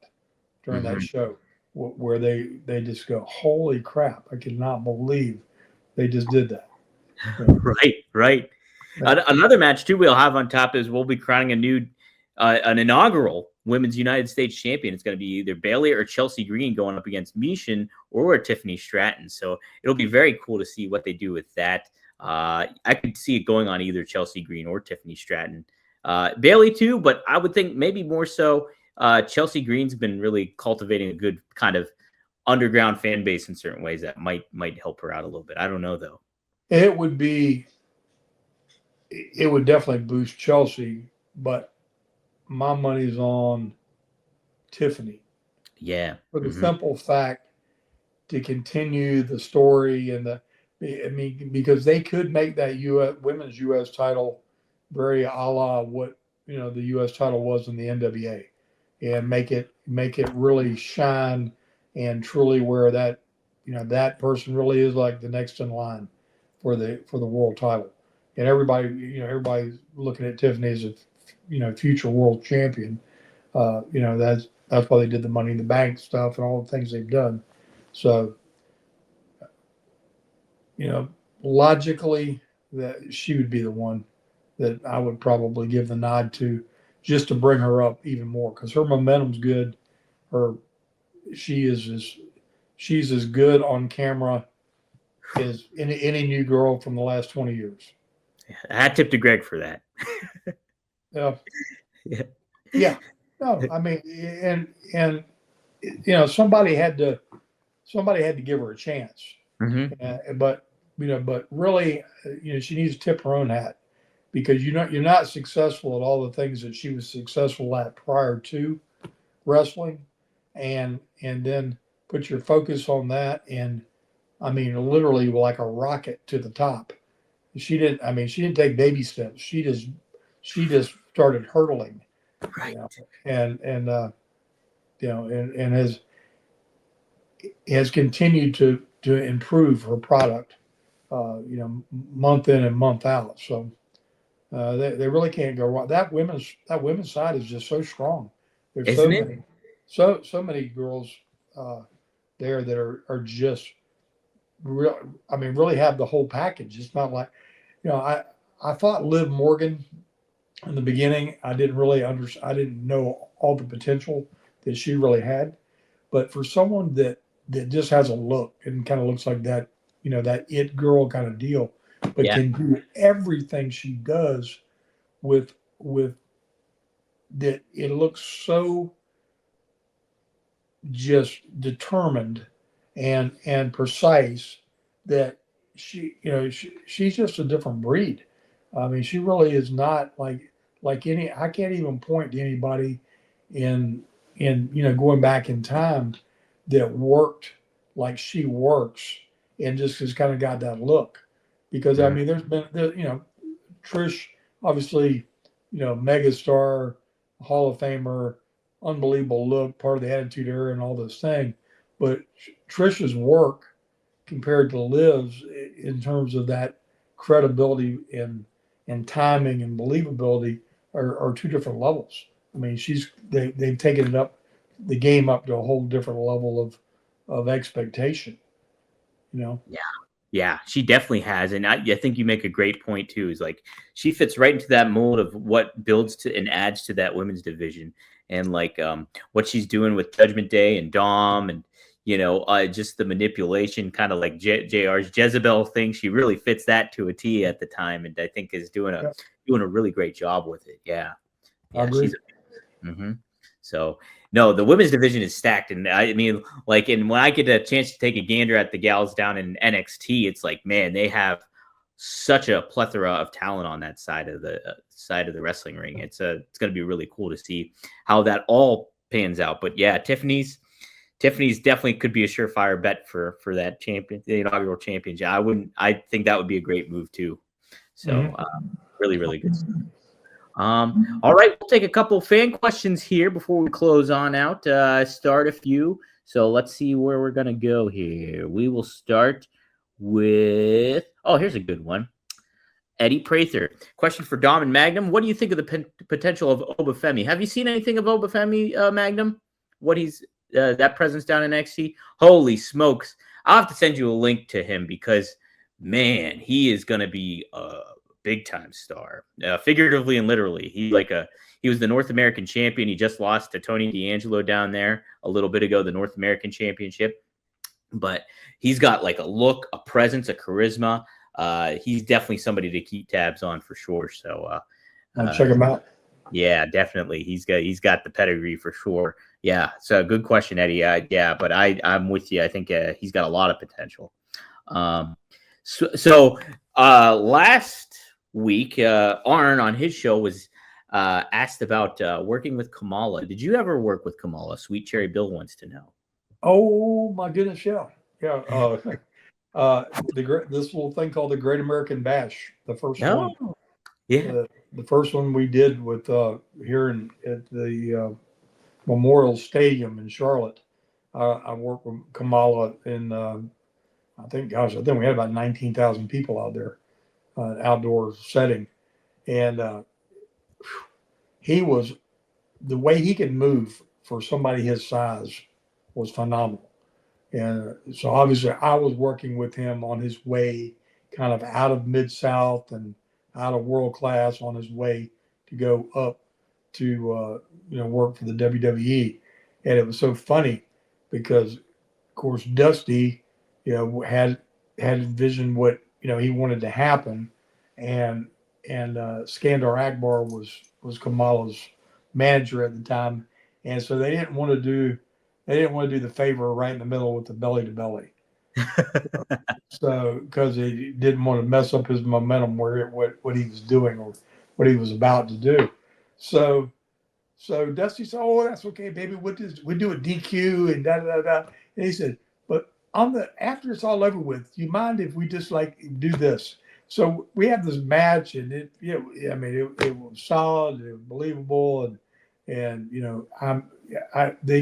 during that show where they just go, holy crap! I cannot believe they just did that. Right. Another match too we'll have on top is we'll be crowning an inaugural Women's United States champion. It's going to be either Bayley or Chelsea Green going up against Michin or Tiffany Stratton. So it'll be very cool to see what they do with that. I could see it going on either Chelsea Green or Tiffany Stratton. Bayley too, but I would think maybe more so Chelsea Green's been really cultivating a good kind of underground fan base in certain ways that might help her out a little bit. I don't know though. It would definitely boost Chelsea, but my money's on Tiffany. Yeah. For the simple fact to continue the story because they could make that women's U.S. title very a la what the U.S. title was in the NWA, and make it really shine and truly where that that person really is like the next in line for the world title, and everybody's looking at Tiffany as a future world champion. That's why they did the Money in the Bank stuff and all the things they've done. So, logically, that she would be the one that I would probably give the nod to, just to bring her up even more, because her momentum's good. She's as good on camera as any new girl from the last 20 years. Hat tip to Greg for that. Yeah. No, I mean, and somebody had to give her a chance. But really, she needs to tip her own hat, because you're not successful at all the things that she was successful at prior to wrestling, and then put your focus on that, and I mean, literally like a rocket to the top. She didn't take baby steps. She just started hurtling, right? And has continued to improve her product, month in and month out. So they really can't go wrong. That women's side is just so strong. There's Isn't so many girls there that are just real. I mean, really have the whole package. It's not like, I thought Liv Morgan in the beginning. I didn't really I didn't know all the potential that she really had. But for someone that just has a look and kind of looks like that, that it girl kind of deal, but can do everything she does with that, it looks so just determined and precise that she's just a different breed. I mean, she really is not like any. I can't even point to anybody in going back in time that worked like she works, and just has kind of got that look. Because I mean, there's been Trish, obviously, megastar, Hall of Famer, unbelievable look, part of the Attitude Era and all those things. But Trish's work compared to Liv's in terms of that credibility and timing and believability are two different levels. I mean, they've taken the game up to a whole different level of expectation. Yeah, she definitely has. And I think you make a great point too, is like she fits right into that mold of what builds to and adds to that women's division. And like what she's doing with Judgment Day and Dom, and just the manipulation, kind of like JR's Jezebel thing. She really fits that to a T at the time, and I think is doing a really great job with it. Yeah, I agree. So no, the women's division is stacked, and I mean, like, and when I get a chance to take a gander at the gals down in NXT, it's like, man, they have such a plethora of talent on that side of the wrestling ring. It's going to be really cool to see how that all pans out. But yeah, Tiffany's definitely could be a surefire bet for that the inaugural championship. I think that would be a great move too. So really, really good stuff. All right, we'll take a couple fan questions here before we close on out. Start a few. So let's see where we're gonna go here. We will start with here's a good one. Eddie Prather. Question for Dom and Magnum. What do you think of the potential of Obafemi? Have you seen anything of Obafemi, Magnum? What he's that presence down in NXT? Holy smokes. I'll have to send you a link to him, because man, he is gonna be big time star, figuratively and literally. He was the North American champion. He just lost to Tony D'Angelo down there a little bit ago, the North American championship. But he's got like a look, a presence, a charisma. He's definitely somebody to keep tabs on for sure. So I'll check him out. Yeah, definitely. He's got the pedigree for sure. Yeah, so good question, Eddie. Yeah, but I'm with you. I think he's got a lot of potential. Um, last week, Arn on his show was asked about working with Kamala. Did you ever work with Kamala? Sweet Cherry Bill wants to know. Oh my goodness, yeah, yeah. This little thing called the Great American Bash, the first one. Oh, yeah. The first one we did with here at the Memorial Stadium in Charlotte. I worked with Kamala in I think we had about 19,000 people out there, outdoor setting, and he was the way he could move for somebody his size was phenomenal. And so obviously I was working with him on his way kind of out of Mid-South and out of world class on his way to go up to work for the WWE. And it was so funny because of course Dusty, had envisioned what he wanted to happen, and Skandar Akbar was Kamala's manager at the time, and so they didn't want to do the favor right in the middle with the belly to belly. So because he didn't want to mess up his momentum what he was doing or what he was about to do. So Dusty said, "Oh, that's okay, baby. We do a DQ and da da da." And he said, "But after it's all over with, do you mind if we just do this?" So we had this match, and it was solid, it was believable, and we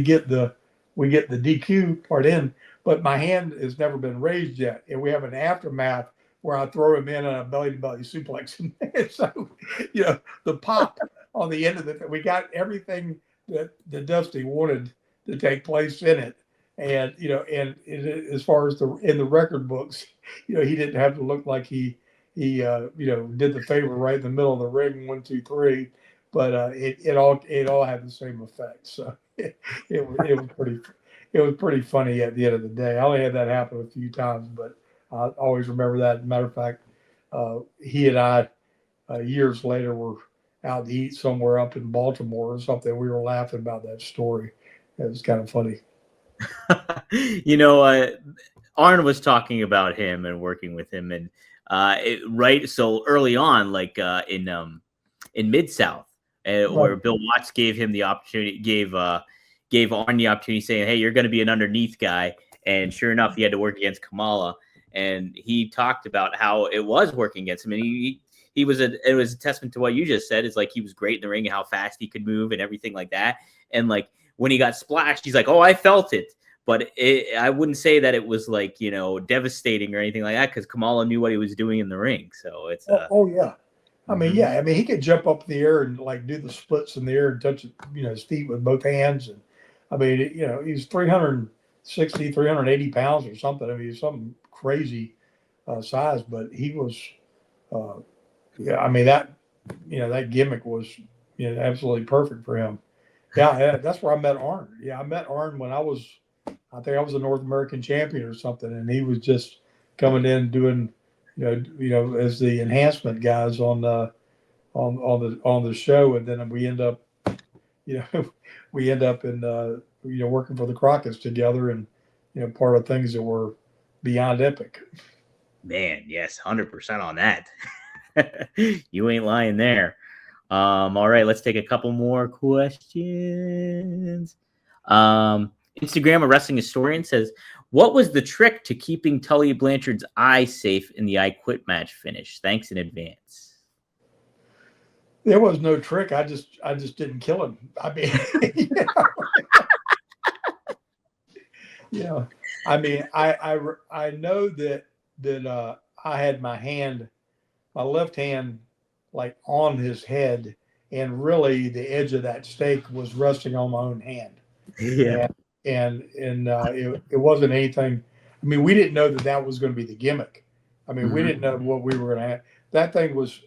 get the DQ part in, but my hand has never been raised yet, and we have an aftermath where I throw him in on a belly to belly suplex, and so the pop on the end of it, we got everything that Dusty wanted to take place in it. And, as far as in the record books, he didn't have to look like he did the favor right in the middle of the ring, 1, 2, 3, but it all had the same effect. So it was pretty funny at the end of the day. I only had that happen a few times, but I always remember that. Matter of fact, he and I years later were out to eat somewhere up in Baltimore or something. We were laughing about that story. It was kind of funny. Arn was talking about him and working with him, and so early on, in Mid-South, where Bill Watts gave him the opportunity, gave Arn the opportunity, saying, "Hey, you're going to be an underneath guy," and sure enough, he had to work against Kamala, and he talked about how it was working against him, and it was a testament to what you just said. It's like he was great in the ring and how fast he could move and everything like that. And when he got splashed, he's like, "Oh, I felt it." But I wouldn't say that it was devastating or anything like that, because Kamala knew what he was doing in the ring. So it's yeah. I mean, yeah. I mean, he could jump up in the air and do the splits in the air and touch his feet with both hands. And I mean, he's 360, 380 pounds or something. I mean, he's something crazy size, but he was. I mean that gimmick was absolutely perfect for him. Yeah, that's where I met Arn. Yeah, I met Arn when I think I was a North American champion or something, and he was just coming in doing as the enhancement guys on the show, and then we end up in working for the Crockett's together, and part of things that were beyond epic. Man, yes, 100% on that. You ain't lying there. All right, let's take a couple more questions. Instagram, a wrestling historian, says, "What was the trick to keeping Tully Blanchard's eye safe in the I Quit match finish? Thanks in advance." There was no trick. I just didn't kill him. I mean, I mean, I know that I had my left hand on his head, and really the edge of that stake was resting on my own hand. Yeah. And it wasn't anything. I mean, we didn't know that was going to be the gimmick. I mean, we didn't know what we were going to have. That thing was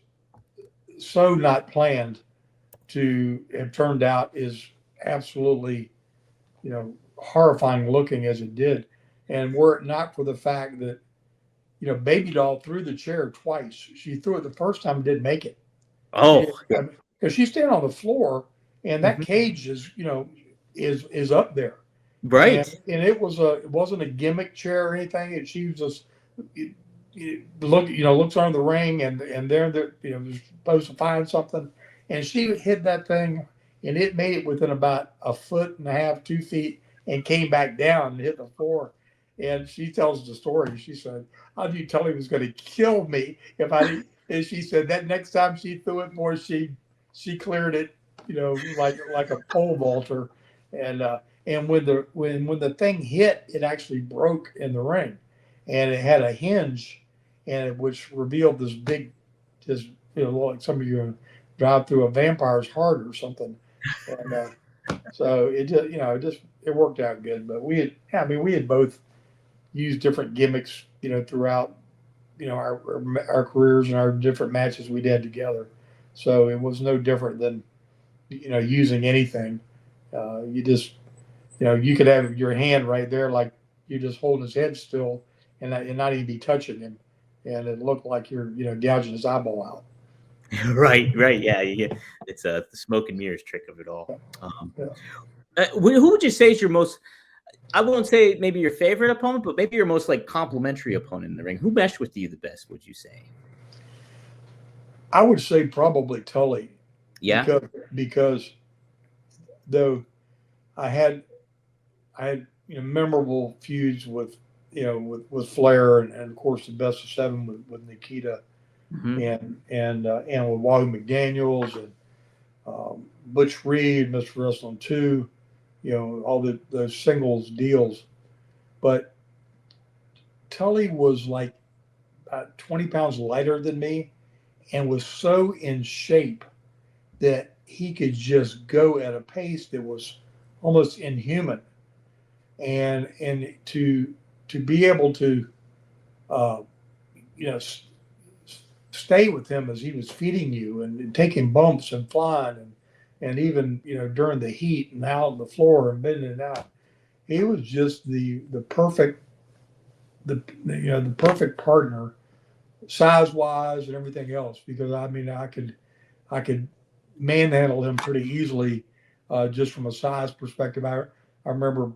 so not planned to have turned out as absolutely, horrifying looking as it did. And were it not for the fact that, Baby Doll threw the chair twice. She threw it the first time and didn't make it. Oh, because she's standing on the floor, and that cage is, is up there. Right. And it wasn't a gimmick chair or anything. And she was just looks on the ring, and they're supposed to find something, and she hit that thing, and it made it within about 1.5 feet, 2 feet, and came back down and hit the floor. And she tells the story. She said, "I knew Tully was going to kill me if I didn't." And she said that next time she threw it more, she cleared it, like a pole vaulter. And when the thing hit, it actually broke in the ring, and it had a hinge, which revealed this big, just like some of you drive through a vampire's heart or something. And so it just it worked out good. But we had both used different gimmicks throughout our careers and our different matches we did together. So it was no different than using anything. You just you could have your hand right there, like you're just holding his head still, and not even be touching him, and it looked like you're gouging his eyeball out. Right. Yeah. It's the smoke and mirrors trick of it all. Yeah. Who would you say is your most? I won't say maybe your favorite opponent, but maybe your most like complimentary opponent in the ring. Who meshed with you the best? Would you say? I would say probably Tully. Yeah. Because though I had memorable feuds with with Flair, and of course the best of 7 with Nikita, and with Wally McDaniels, and Butch Reed, Mr. Wrestling 2, all those singles deals. But Tully was like about 20 pounds lighter than me, and was so in shape that he could just go at a pace that was almost inhuman. And to be able to stay with him as he was feeding you, and taking bumps and flying, and even during the heat and out on the floor and bending it out, he was just the perfect the perfect partner, size wise and everything else. Because I could manhandle him pretty easily, just from a size perspective. I remember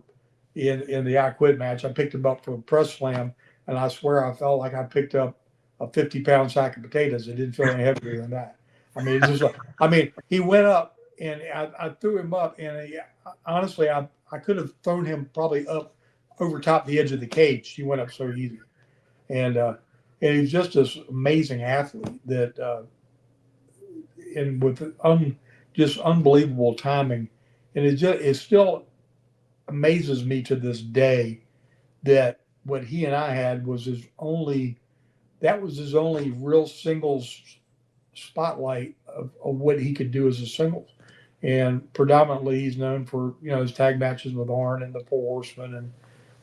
in the I Quit match, I picked him up for a press slam, and I swear I felt like I picked up a 50-pound sack of potatoes. It didn't feel any heavier than that. I mean, it's just he went up, and I threw him up, and honestly, I could have thrown him probably up over top the edge of the cage. He went up so easy, and he's just this amazing athlete that, and with just unbelievable timing, and it still amazes me to this day that what he and I had was his only real singles spotlight of what he could do as a singles. And predominantly he's known for his tag matches with Arn and the Four Horsemen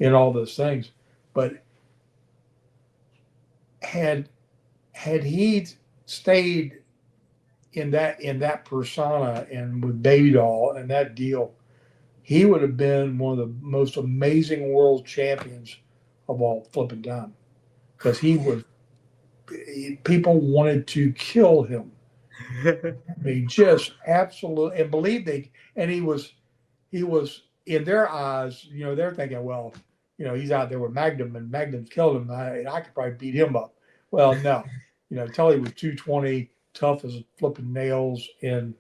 and all those things. But had he stayed in that persona and with Baby Doll and that deal, he would have been one of the most amazing world champions of all flipping time. Because people wanted to kill him. I mean, just absolutely, and believe he was in their eyes, they're thinking, well, he's out there with Magnum, and Magnum's killed him. I could probably beat him up. Well, no, Tully was 220, tough as flipping nails, and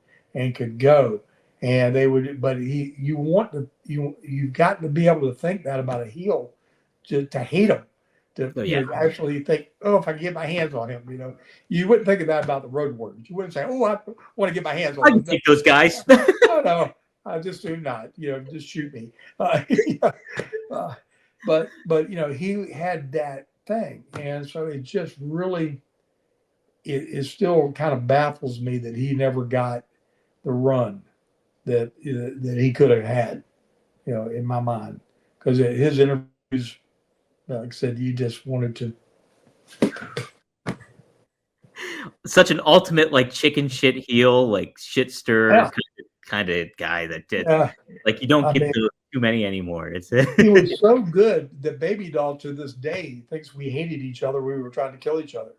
could go. And they would, but you've got to be able to think that about a heel, to hate him, to actually think, oh, if I can get my hands on him, you wouldn't think of that about the Road Warriors. You wouldn't say, oh, I want to get my hands on him. I can take those guys. No, I just do not. Just shoot me. But he had that thing, and so it just really, it still kind of baffles me that he never got the run that he could have had, in my mind, because his interviews, like I said, you just wanted to. Such an ultimate like chicken shit heel, like shit stir kind of guy that did like you don't get too many anymore. He was so good that Baby Doll to this day thinks we hated each other. We were trying to kill each other.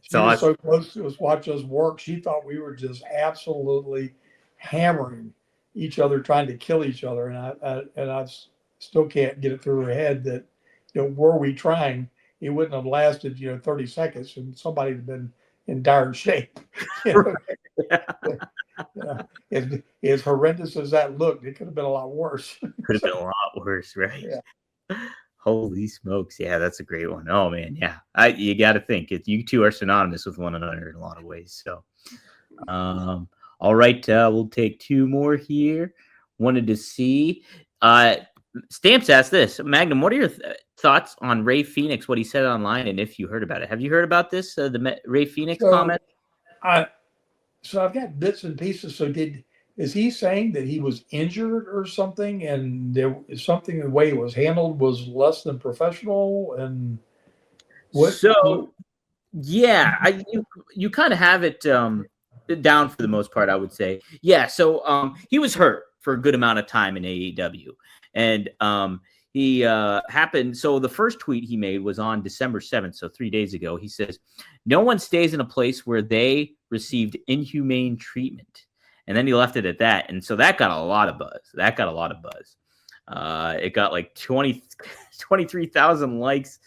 She was so close to us, watch us work. She thought we were just absolutely hammering each other, trying to kill each other, and I still can't get it through her head that, were we trying, it wouldn't have lasted 30 seconds, and somebody had been in dire shape. As horrendous as that looked, it could have been a lot worse. Could have been a lot worse, right? Yeah. Holy smokes. Yeah, that's a great one. Oh, man. Yeah. You got to think. You two are synonymous with one another in a lot of ways. So, all right. We'll take two more here. Wanted to see. Stamps asked this. Magnum, what are your thoughts on Rey Fenix, what he said online, and if you heard about it? Have you heard about this, the Rey Fenix comment? So I've got bits and pieces. So is he saying that he was injured or something, and there is something, the way it was handled was less than professional? And what? So, yeah, you kind of have it down for the most part, I would say. Yeah, so he was hurt for a good amount of time in AEW, and he happened. So the first tweet he made was on December 7th, so 3 days ago. He says, "No one stays in a place where they received inhumane treatment." And then he left it at that. And so that got a lot of buzz. It got like 23,000 likes.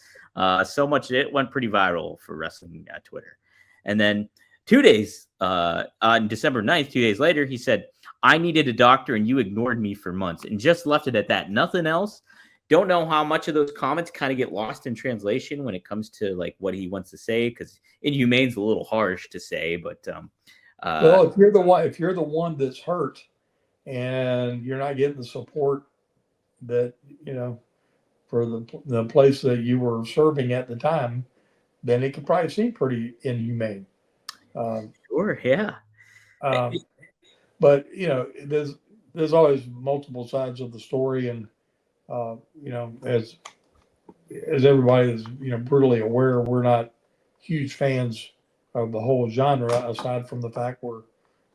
So much, it went pretty viral for wrestling Twitter. And then 2 days, on December 9th, 2 days later, he said, "I needed a doctor and you ignored me for months," and just left it at that. Nothing else. Don't know how much of those comments kind of get lost in translation when it comes to like what he wants to say, because inhumane's a little harsh to say, but well, if you're the one that's hurt and you're not getting the support that for the place that you were serving at the time, then it could probably seem pretty inhumane. Sure, yeah. But there's always multiple sides of the story, and as everybody is brutally aware, we're not huge fans of the whole genre, aside from the fact we're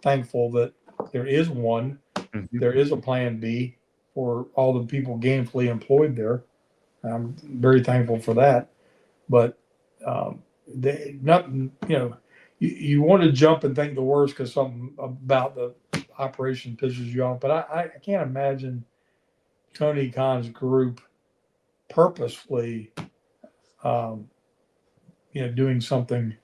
thankful that there is one. Mm-hmm. There is a plan B for all the people gainfully employed there. I'm very thankful for that. But nothing, you want to jump and think the worst because something about the operation pisses you off. But I can't imagine Tony Khan's group purposefully, doing something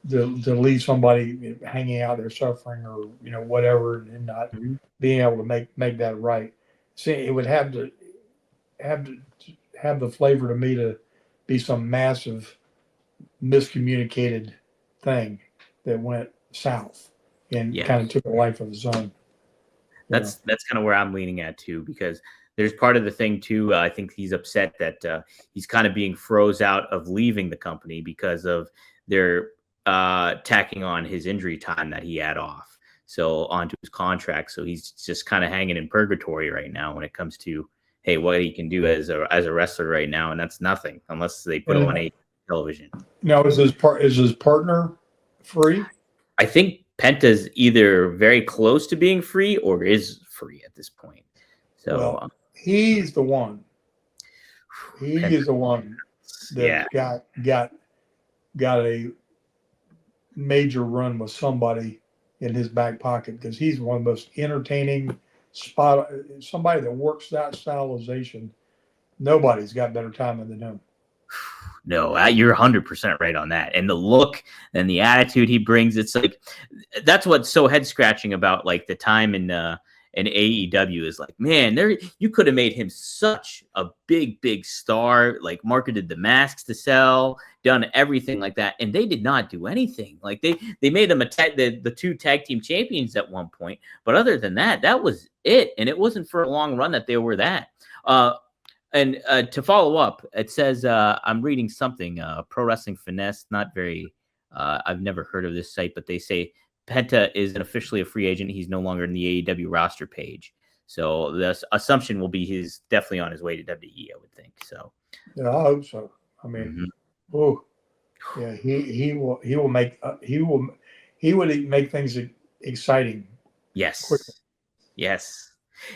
to leave somebody hanging out there suffering, or whatever, and not being able to make that right. See, it would have to have the flavor to me to be some massive miscommunicated thing that went south and kind of took a life of its own. That's kind of where I'm leaning at too, because there's part of the thing too. I think he's upset that he's kind of being froze out of leaving the company because of their tacking on his injury time that he had off, so onto his contract. So he's just kind of hanging in purgatory right now when it comes to what he can do as a wrestler right now, and that's nothing unless they put him on a television. Now, is his partner free? I think Penta's either very close to being free or is free at this point. So he's the one. He is the one that got a major run with somebody in his back pocket, because he's one of the most entertaining somebody that works that stylization. Nobody's got better timing than him. No, you're 100% right on that. And the look and the attitude he brings, it's like, that's what's so head scratching about like the time in AEW is like, man, you could have made him such a big star, like marketed the masks to sell, done everything like that, and they did not do anything. Like they made them the two tag team champions at one point, but other than that, that was it. And it wasn't for a long run that they were that. And to follow up, it says, I'm reading something, Pro Wrestling Finesse, not very, I've never heard of this site, but they say Penta is officially a free agent. He's no longer in the AEW roster page. So the assumption will be he's definitely on his way to WWE, I would think. So yeah, I hope so. I mean, yeah, he will make things exciting. Yes. Quickly. Yes.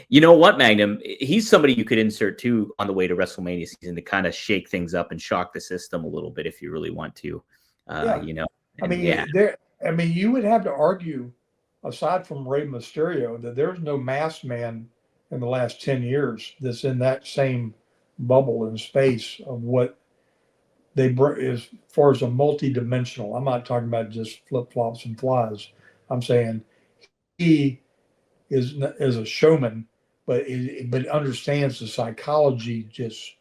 You know what, Magnum? He's somebody you could insert too on the way to WrestleMania season to kind of shake things up and shock the system a little bit if you really want to. I mean, you would have to argue aside from Rey Mysterio, that there's no masked man in the last 10 years that's in that same bubble and space of what they bring as far as a multi-dimensional. I'm not talking about just flip-flops and flies. I'm saying he is a showman, but understands the psychology just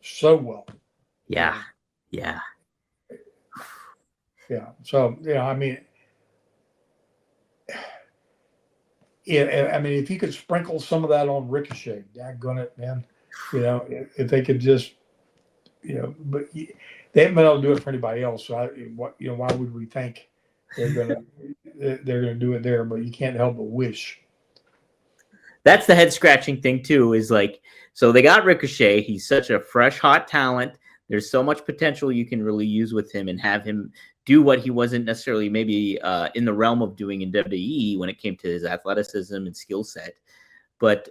so well. Yeah. Yeah. Yeah. So, yeah, I mean, if you could sprinkle some of that on Ricochet, daggone it, man. If they could just, but they haven't been able to do it for anybody else. So why would we think they're gonna do it there? But you can't help but wish. That's the head scratching thing too. Is like, so they got Ricochet. He's such a fresh, hot talent. There's so much potential you can really use with him and have him do what he wasn't necessarily maybe in the realm of doing in WWE when it came to his athleticism and skill set. But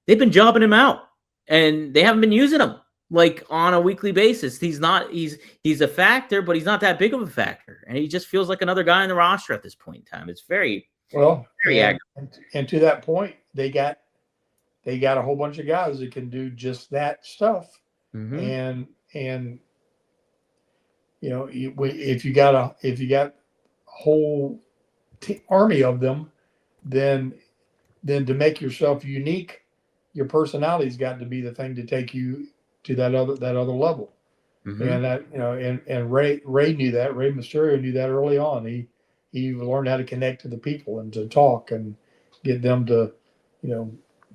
they've been jobbing him out, and they haven't been using him like on a weekly basis. He's a factor, but he's not that big of a factor, and he just feels like another guy on the roster at this point in time. It's very and to that point, they got a whole bunch of guys that can do just that stuff, and if you got a whole army of them, then to make yourself unique, your personality's got to be the thing to take you to that other level. And that and Rey knew that. Rey Mysterio knew that early on. He learned how to connect to the people and to talk and get them to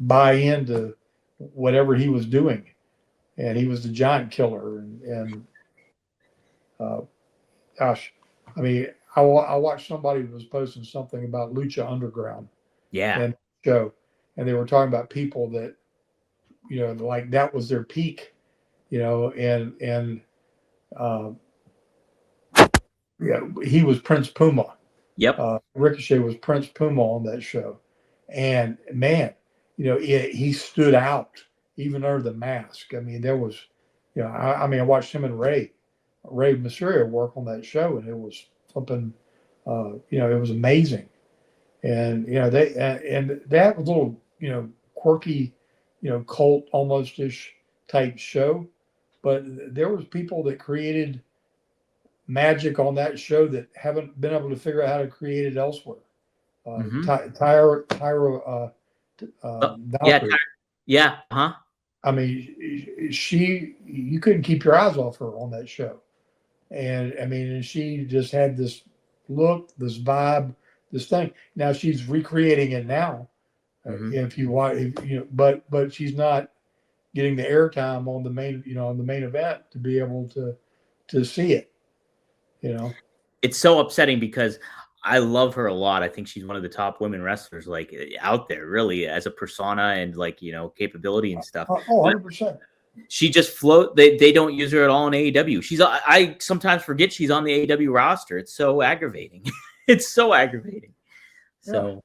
buy into whatever he was doing. And he was the giant killer. And gosh, I mean, I watched somebody was posting something about Lucha Underground. Yeah. And show, and they were talking about people that, like that was their peak, and he was Prince Puma. Yep. Ricochet was Prince Puma on that show, and man, he stood out even under the mask. I mean, there was, I watched him and Rey Mysterio work on that show, and it was flipping, it was amazing. And that was a little quirky, cult almost-ish type show, but there was people that created magic on that show that haven't been able to figure out how to create it elsewhere. Tyra Valkyrie. Yeah. I mean, you couldn't keep your eyes off her on that show, and she just had this look, this vibe, this thing. Now she's recreating it now. If you want, but she's not getting the airtime on the main event to be able to see it. It's so upsetting because I love her a lot. I think she's one of the top women wrestlers like out there, really, as a persona and capability and stuff. 100%. She just float. They don't use her at all in AEW. I sometimes forget she's on the AEW roster. It's so aggravating. It's so aggravating. So,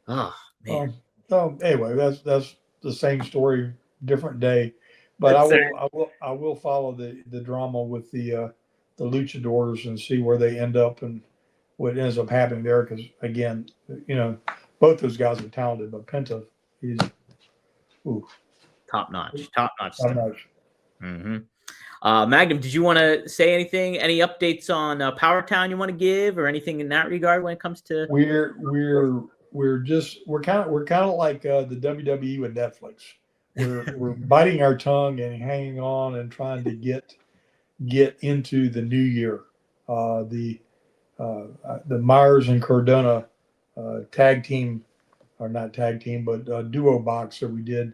oh man. So anyway, that's the same story, different day. But I will follow the drama with the luchadors and see where they end up and what ends up happening there. Because again, both those guys are talented, but Penta, he's top notch stuff. Magnum, did you want to say anything? Any updates on Power Town you want to give, or anything in that regard when it comes to? We're kind of like the WWE with Netflix. We're biting our tongue and hanging on and trying to get into the new year. The Myers and Cardona tag team, or not tag team, but duo box that we did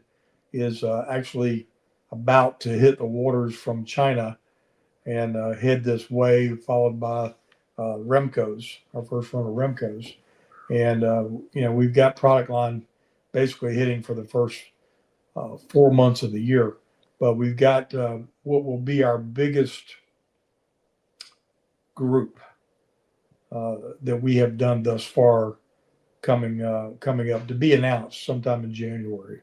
is actually about to hit the waters from China and head this way, followed by Remco's, our first run of Remco's. And, we've got product line basically hitting for the first 4 months of the year. But we've got what will be our biggest group that we have done thus far coming up to be announced sometime in January.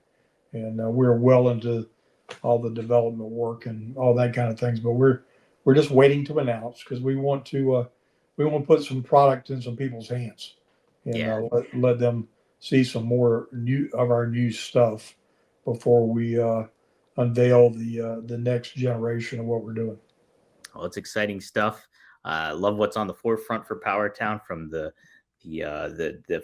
And we're well into all the development work and all that kind of things. But we're just waiting to announce because we want to put some product in some people's hands. and let them see some more of our new stuff before we unveil the next generation of what we're doing. Well, it's exciting stuff. Love what's on the forefront for Powertown from the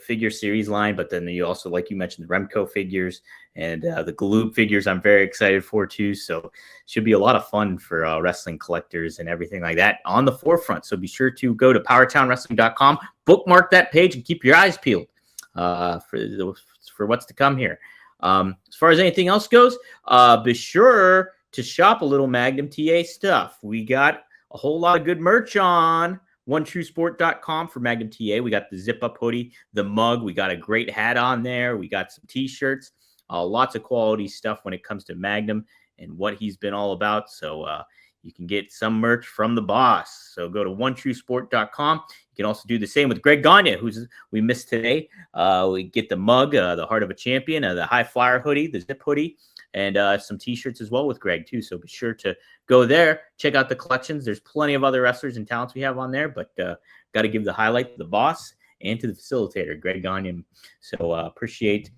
figure series line, but then you also, like you mentioned, the Remco figures and the Galoob figures I'm very excited for too. So should be a lot of fun for wrestling collectors and everything like that on the forefront. So be sure to go to powertownwrestling.com, bookmark that page, and keep your eyes peeled for what's to come here. As far as anything else goes, be sure to shop a little Magnum TA stuff. We got a whole lot of good merch on OneTrueSport.com for Magnum TA. We got the zip-up hoodie, the mug. We got a great hat on there. We got some T-shirts. Lots of quality stuff when it comes to Magnum and what he's been all about. So you can get some merch from the boss. So go to OneTrueSport.com. You can also do the same with Greg Gagne, who's we missed today. We get the mug, the Heart of a Champion, the High Flyer hoodie, the zip hoodie, and some T-shirts as well with Greg too. So be sure to go there, check out the collections. There's plenty of other wrestlers and talents we have on there, but got to give the highlight to the boss and to the facilitator, Greg Gagne. So appreciate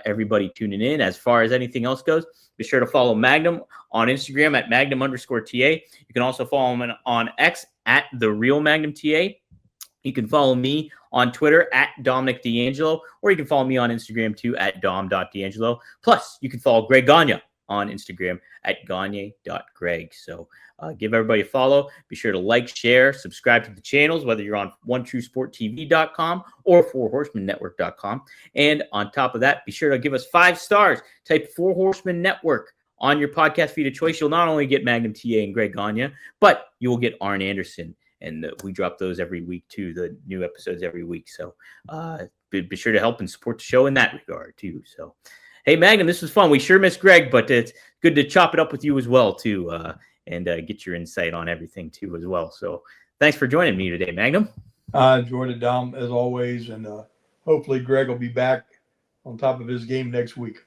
everybody tuning in. As far as anything else goes, be sure to follow Magnum on Instagram at Magnum_TA. You can also follow him on X at The Real Magnum TA. You can follow me on Twitter at Dominic DeAngelo, or you can follow me on Instagram too at dom.d'angelo. Plus, you can follow Greg Gagne on Instagram at gagne.greg. So give everybody a follow. Be sure to like, share, subscribe to the channels, whether you're on OneTrueSportTV.com or 4HorsemanNetwork.com. And on top of that, be sure to give us 5 stars. Type 4 Horseman Network on your podcast feed of choice. You'll not only get Magnum TA and Greg Gagne, but you will get Arn Anderson. And we drop those every week too, the new episodes every week. So be sure to help and support the show in that regard too. So, hey, Magnum, this was fun. We sure miss Greg, but it's good to chop it up with you as well too, and get your insight on everything too as well. So thanks for joining me today, Magnum. I enjoyed it, Dom, as always, and hopefully Greg will be back on top of his game next week.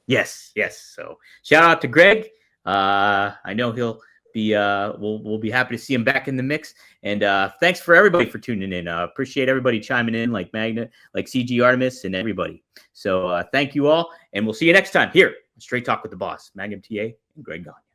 Yes. So shout out to Greg. I know he'll be we'll be happy to see him back in the mix. And thanks for everybody for tuning in. Appreciate everybody chiming in, like Magna, like CG Artemis, and everybody. So thank you all, and we'll see you next time here on Straight Talk with the Boss, Magnum TA and Greg Gagne.